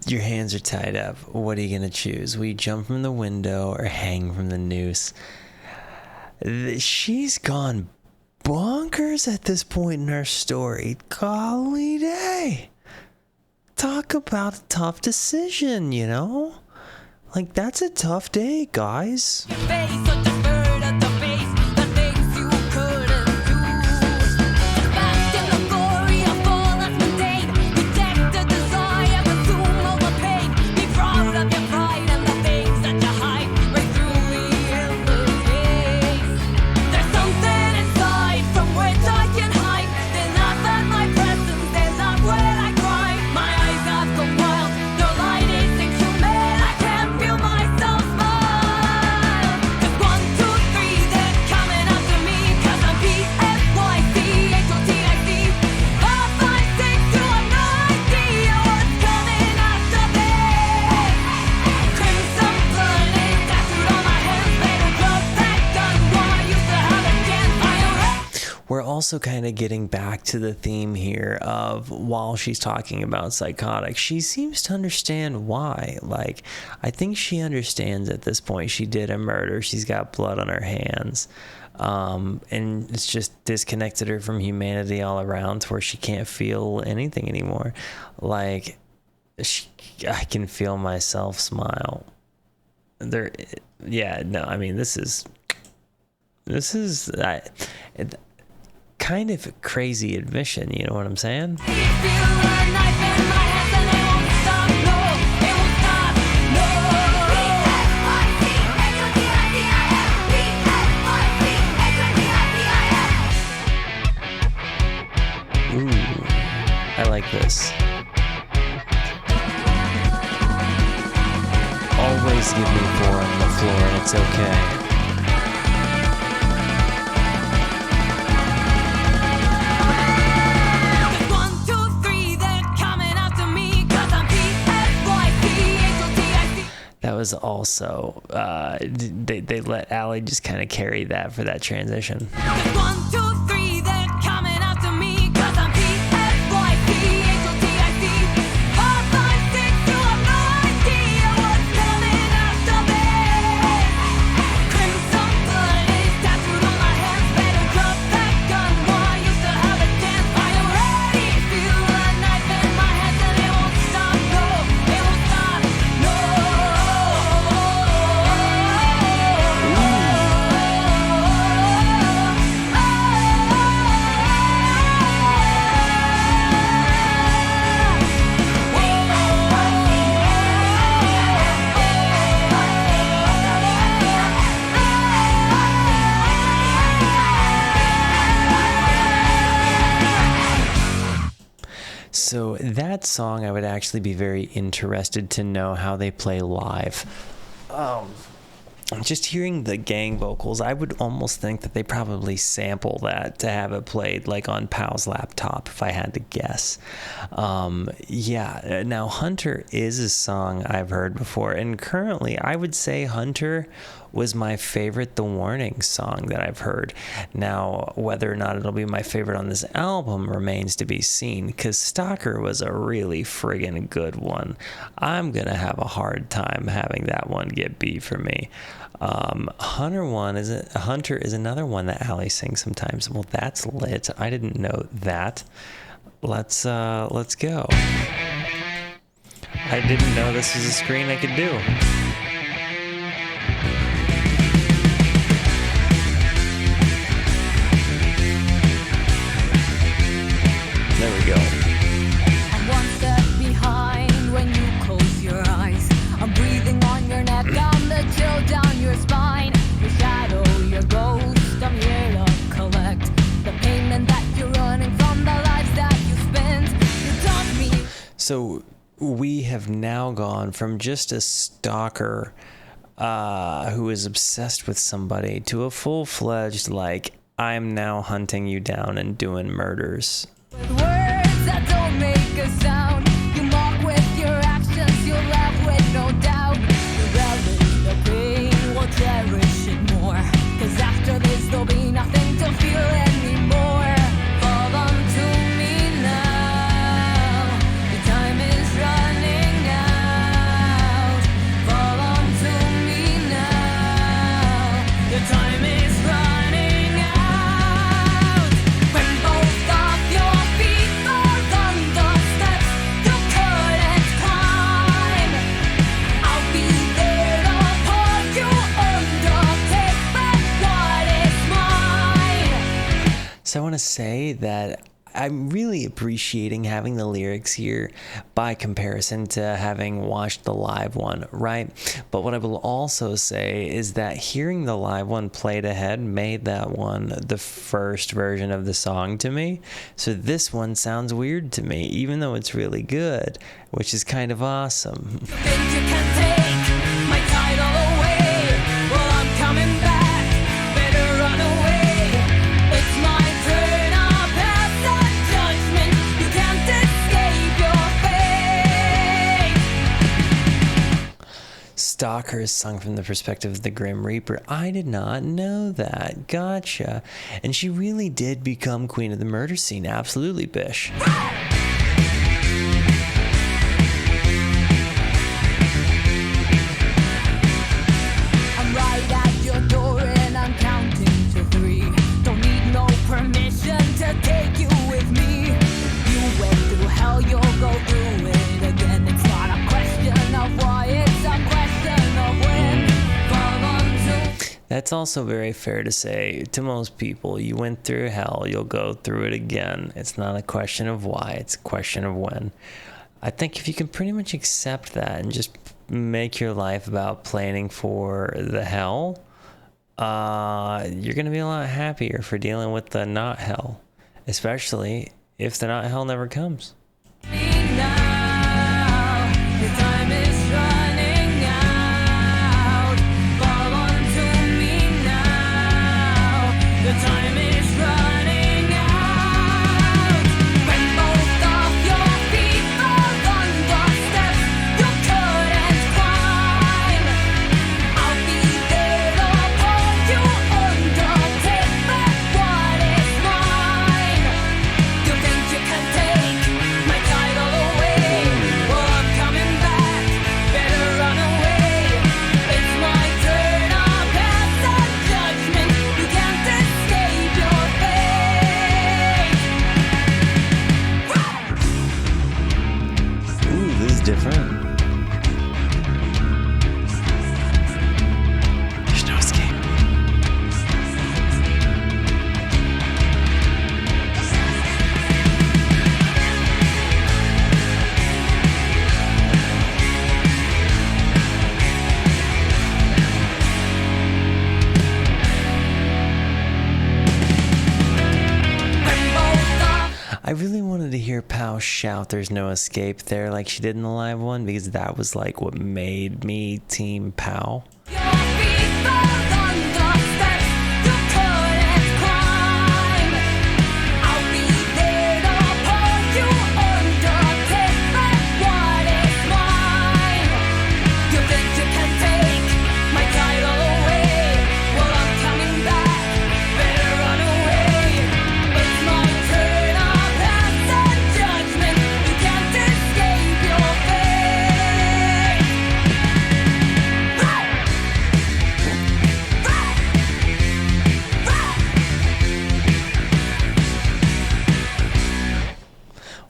Your hands are tied up. What are you gonna choose? Will you jump from the window or hang from the noose? She's gone bonkers at this point in her story. Golly day. Talk about a tough decision, you know? Like, that's a tough day, guys. We're also kind of getting back to the theme here of while she's talking about psychotic, she seems to understand why. Like, I think she understands at this point she did a murder. She's got blood on her hands. And it's just disconnected her from humanity all around to where she can't feel anything anymore. Like, I can feel myself smile. This is kind of a crazy admission, you know what I'm saying? Ooh, I like this. Always give me 4 on the floor and it's okay. That was also, they let Allie just kind of carry that for that transition. 1, 2, 3, they're coming after me 'cause I'm P.S.Y.C.H.O.T.I.C. 4, 5, 6, you have no idea what's coming after this. Crimson blood is tattooed on my hands. Better drop that gun while I used to have a chance. I already feel a knife in my hands and it won't stop. No, it won't stop. So that song, I would actually be very interested to know how they play live. Just hearing the gang vocals, I would almost think that they probably sample that to have it played like on Pal's laptop, if I had to guess. Yeah, now Hunter is a song I've heard before, and currently I would say Hunter was my favorite The Warning song that I've heard. Now, whether or not it'll be my favorite on this album remains to be seen, because Stalker was a really friggin' good one. I'm gonna have a hard time having that one get beat for me. Hunter is another one that Allie sings sometimes. Well, that's lit. I didn't know that. Let's go. I didn't know this was a screen I could do. There we go. I'm one step behind when you close your eyes. I'm breathing on your neck, I'm the chill down your spine. Your shadow, your ghost, I'm here to collect the payment that you're running from, the lives that you spent. You taught me. So we have now gone from just a stalker who is obsessed with somebody to a full-fledged, like, I'm now hunting you down and doing murders. With words that don't make a sound, you mock with your actions, you laugh with no doubt. You relish the pain, we'll cherish it more, 'cause after this there'll be nothing to feel anymore. Fall onto me now, your time is running out. Fall onto me now, your time is running out. When both of your feet are on the steps you couldn't climb, I'll be there to pull you under, take back what is mine. So I want to say that I'm really appreciating having the lyrics here by comparison to having watched the live one, right? But what I will also say is that hearing the live one played ahead made that one the first version of the song to me. So this one sounds weird to me, even though it's really good, which is kind of awesome. Think you can take my title away? Well, I'm coming back. Better run away. It's my turn. I'll pass the judgment. You can't escape your fate. Stalker is sung from the perspective of the Grim Reaper. I did not know that. Gotcha. And she really did become queen of the murder scene. Absolutely, Bish. I'm right at your door and I'm counting to 3. Don't need no permission to take you with me. You went through hell, you'll go through it again. It's not a question of why, it's a question of when. Fall onto. That's also very fair to say to most people. You went through hell, you'll go through it again. It's not a question of why, it's a question of when. I think if you can pretty much accept that and just make your life about planning for the hell, you're going to be a lot happier for dealing with the not hell, especially if the not hell never comes. Now, your time is running out. Fall onto me now. Your time is running out. When both of your feet are on the steps you couldn't climb, I'll be there to pull you under, take back what is mine. You think you can take my title away? I really wanted to hear P.S.Y.C.H.O.T.I.C shout "There's No Escape" there, like she did in the live one, because that was like what made me team P.S.Y.C.H.O.T.I.C.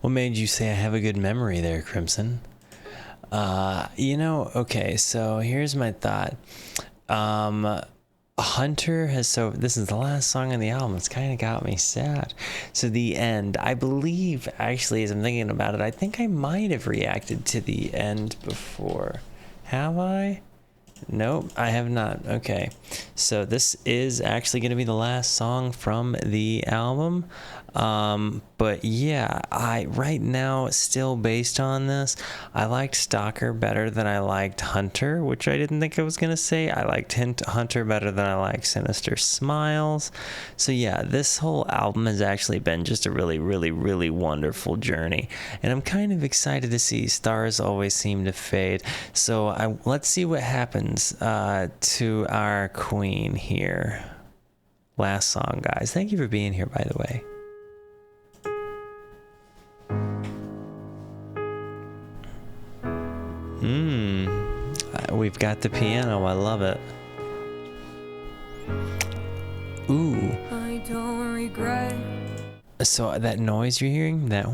What made you say I have a good memory there, Crimson? Okay, so here's my thought. Hunter has, so this is the last song on the album. It's kind of got me sad. So the end, I believe, actually, as I'm thinking about it, I think I might have reacted to the end before. Have I? Nope, I have not. Okay, so this is actually going to be the last song from the album. But yeah, right now, still based on this, I liked Stalker better than I liked Hunter, which I didn't think I was going to say. I liked Hunter better than I liked Sinister Smiles. So yeah, this whole album has actually been just a really, really, really wonderful journey. And I'm kind of excited to see Stars Always Seem to Fade. So let's see what happens to our queen here. Last song, guys. Thank you for being here, by the way. We've got the piano. I love it. Ooh. I don't regret. So that noise you're hearing, that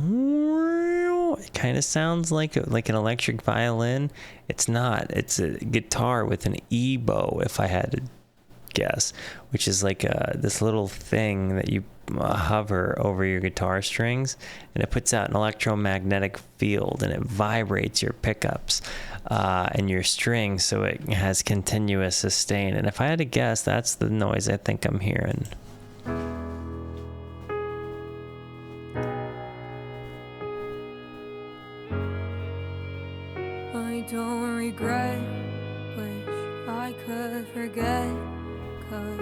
it kind of sounds like an electric violin. It's not. It's a guitar with an E-bow, if I had to guess, which is like this little thing that you hover over your guitar strings, and it puts out an electromagnetic field, and it vibrates your pickups and your strings, so it has continuous sustain. And if I had to guess, that's the noise I think I'm hearing. I don't regret, wish I could forget, 'cause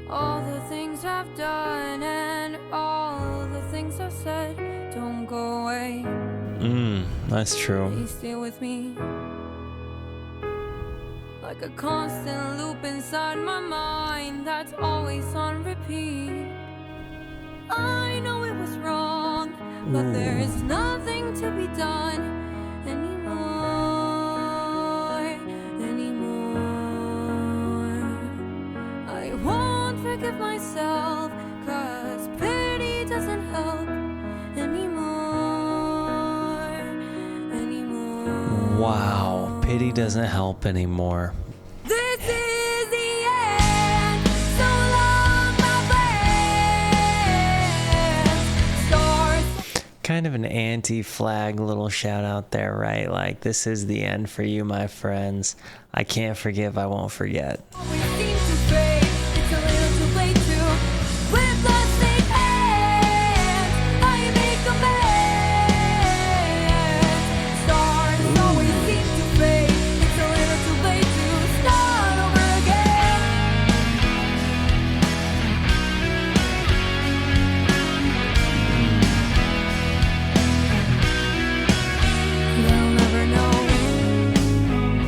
all the things I've done and all the things I've said don't go away. That's true. They stay with me like a constant loop inside my mind that's always on repeat. I know it was wrong, but there is nothing to be done anymore. I won't forgive myself, 'cause pity doesn't help anymore. Wow, pity doesn't help anymore. This is the end, so long my plans. Stars. Kind of an anti-flag little shout out there, right? Like, this is the end for you, my friends. I can't forgive, I won't forget. Always seem to fade. It's a little too late to with bloodstained hands. I make amends. Stars always seem to fade. It's a little too late to start over again. They'll never know,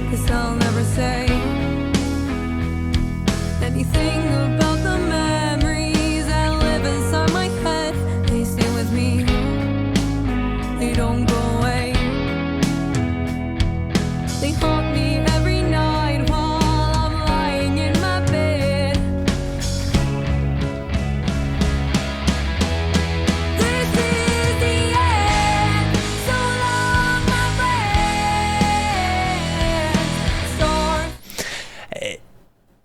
'cause I'll never say anything about the memories that live inside my head. They stay with me, they don't go away. They haunt me every night while I'm lying in my bed. This is the end, so long my friends. Stars.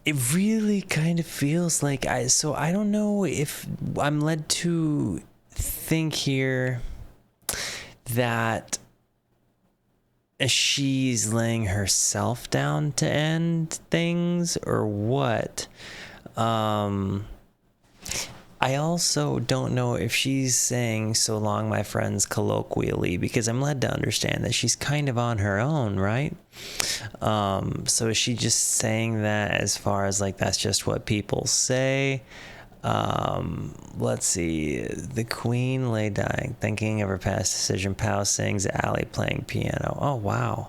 It really kind of feels like I don't know if I'm led to think here that she's laying herself down to end things or what. I also don't know if she's saying "so long, my friends" colloquially, because I'm led to understand that she's kind of on her own, right? So is she just saying that as far as like that's just what people say? Let's see. The Queen lay dying, thinking of her past decision. P.S.C.H.O.T.I.C sings, Allie playing piano. Oh, wow.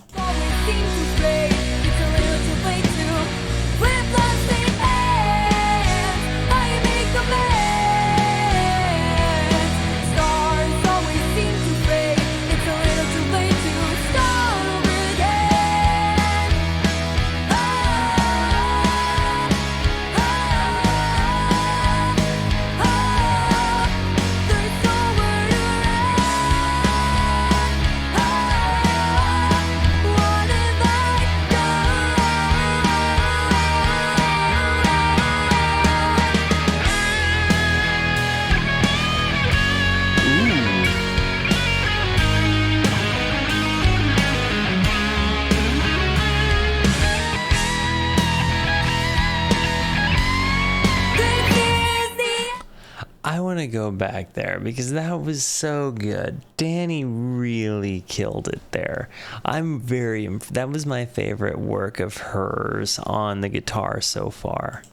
I want to go back there because that was so good. Danny really killed it there. That was my favorite work of hers on the guitar so far.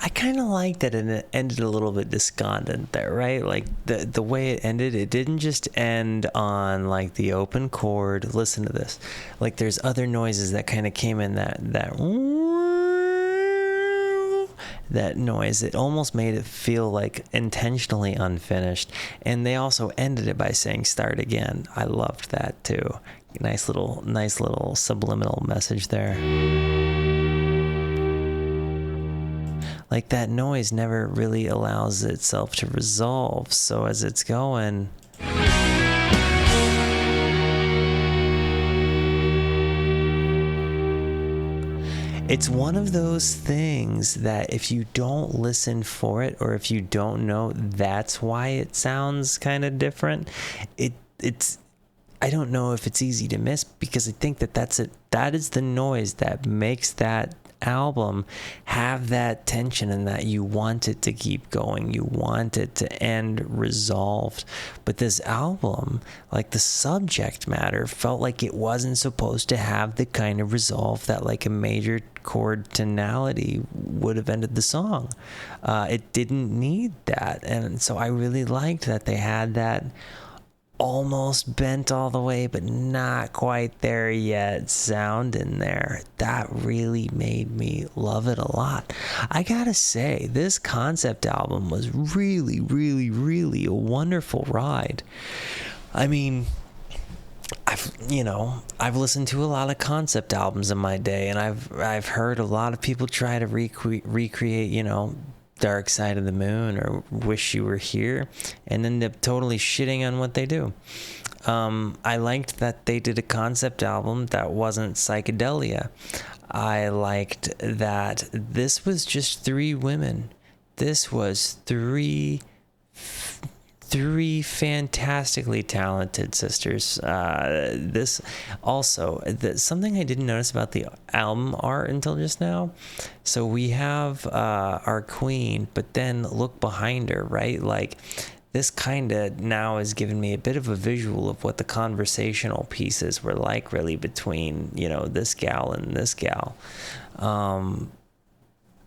I kind of like that it ended a little bit despondent there, right? Like the way it ended, it didn't just end on like the open chord. Listen to this. Like there's other noises that kind of came in that noise. It almost made it feel like intentionally unfinished. And they also ended it by saying "start again." I loved that too. Nice little subliminal message there. Like that noise never really allows itself to resolve. So as it's going, it's one of those things that if you don't listen for it, or if you don't know that's why it sounds kind of different, it's I don't know if it's easy to miss, because I think that is the noise that makes that album have that tension, and that you want it to keep going, you want it to end resolved. But this album, like the subject matter, felt like it wasn't supposed to have the kind of resolve that like a major chord tonality would have ended the song. It didn't need that, and so I really liked that they had that almost bent all the way but not quite there yet sound in there. That really made me love it a lot. I gotta say, this concept album was really, really, really a wonderful ride. I mean, I've listened to a lot of concept albums in my day, and I've heard a lot of people try to recreate, Dark Side of the Moon or Wish You Were Here, and end up totally shitting on what they do. I liked that they did a concept album that wasn't psychedelia. I liked that this was just three women. This was three fantastically talented sisters. This also, something I didn't notice about the album art until just now. So we have our queen, but then look behind her, right? Like this kind of now has given me a bit of a visual of what the conversational pieces were like, really, between, you know, this gal and this gal.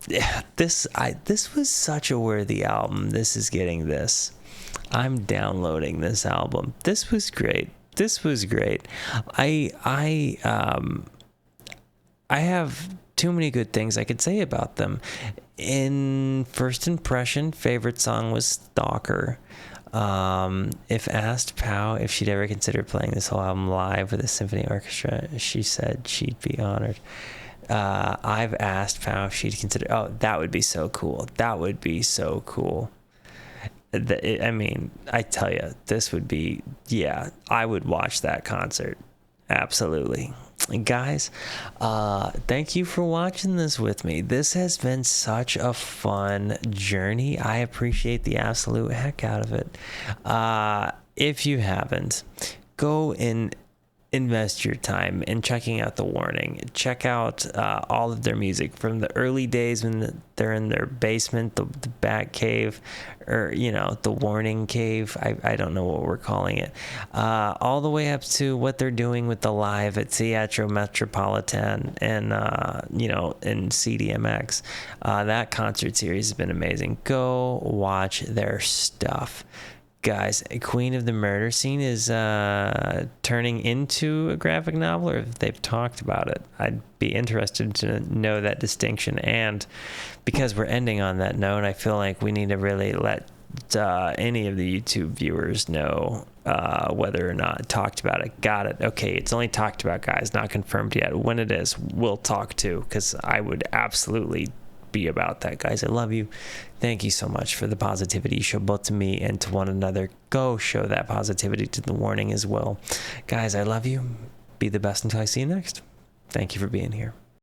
Yeah, this was such a worthy album. This is getting this. I'm downloading this album. This was great. I have too many good things I could say about them. In first impression, favorite song was Stalker. If asked Pow if she'd ever consider playing this whole album live with a symphony orchestra, she said she'd be honored. I've asked Pow if she'd consider. Oh, that would be so cool. That would be so cool. I mean, I tell you, this would be, yeah, I would watch that concert. Absolutely. Guys, thank you for watching this with me. This has been such a fun journey. I appreciate the absolute heck out of it. If you haven't, go and invest your time in checking out The Warning. Check out all of their music from the early days when they're in their basement, the Bat Cave, or, you know, the Warning Cave. I don't know what we're calling it. All the way up to what they're doing with the live at Teatro Metropolitan and, you know, in CDMX. That concert series has been amazing. Go watch their stuff. Guys, Queen of the Murder Scene is turning into a graphic novel, or if they've talked about it. I'd be interested to know that distinction. And because we're ending on that note, I feel like we need to really let any of the YouTube viewers know whether or not talked about it. Got it. Okay, it's only talked about, guys, not confirmed yet. When it is, we'll talk too, because I would absolutely be about that. Guys, I love you. Thank you so much for the positivity you show both to me and to one another. Go show that positivity to The Warning as well. Guys, I love you. Be the best until I see you next. Thank you for being here.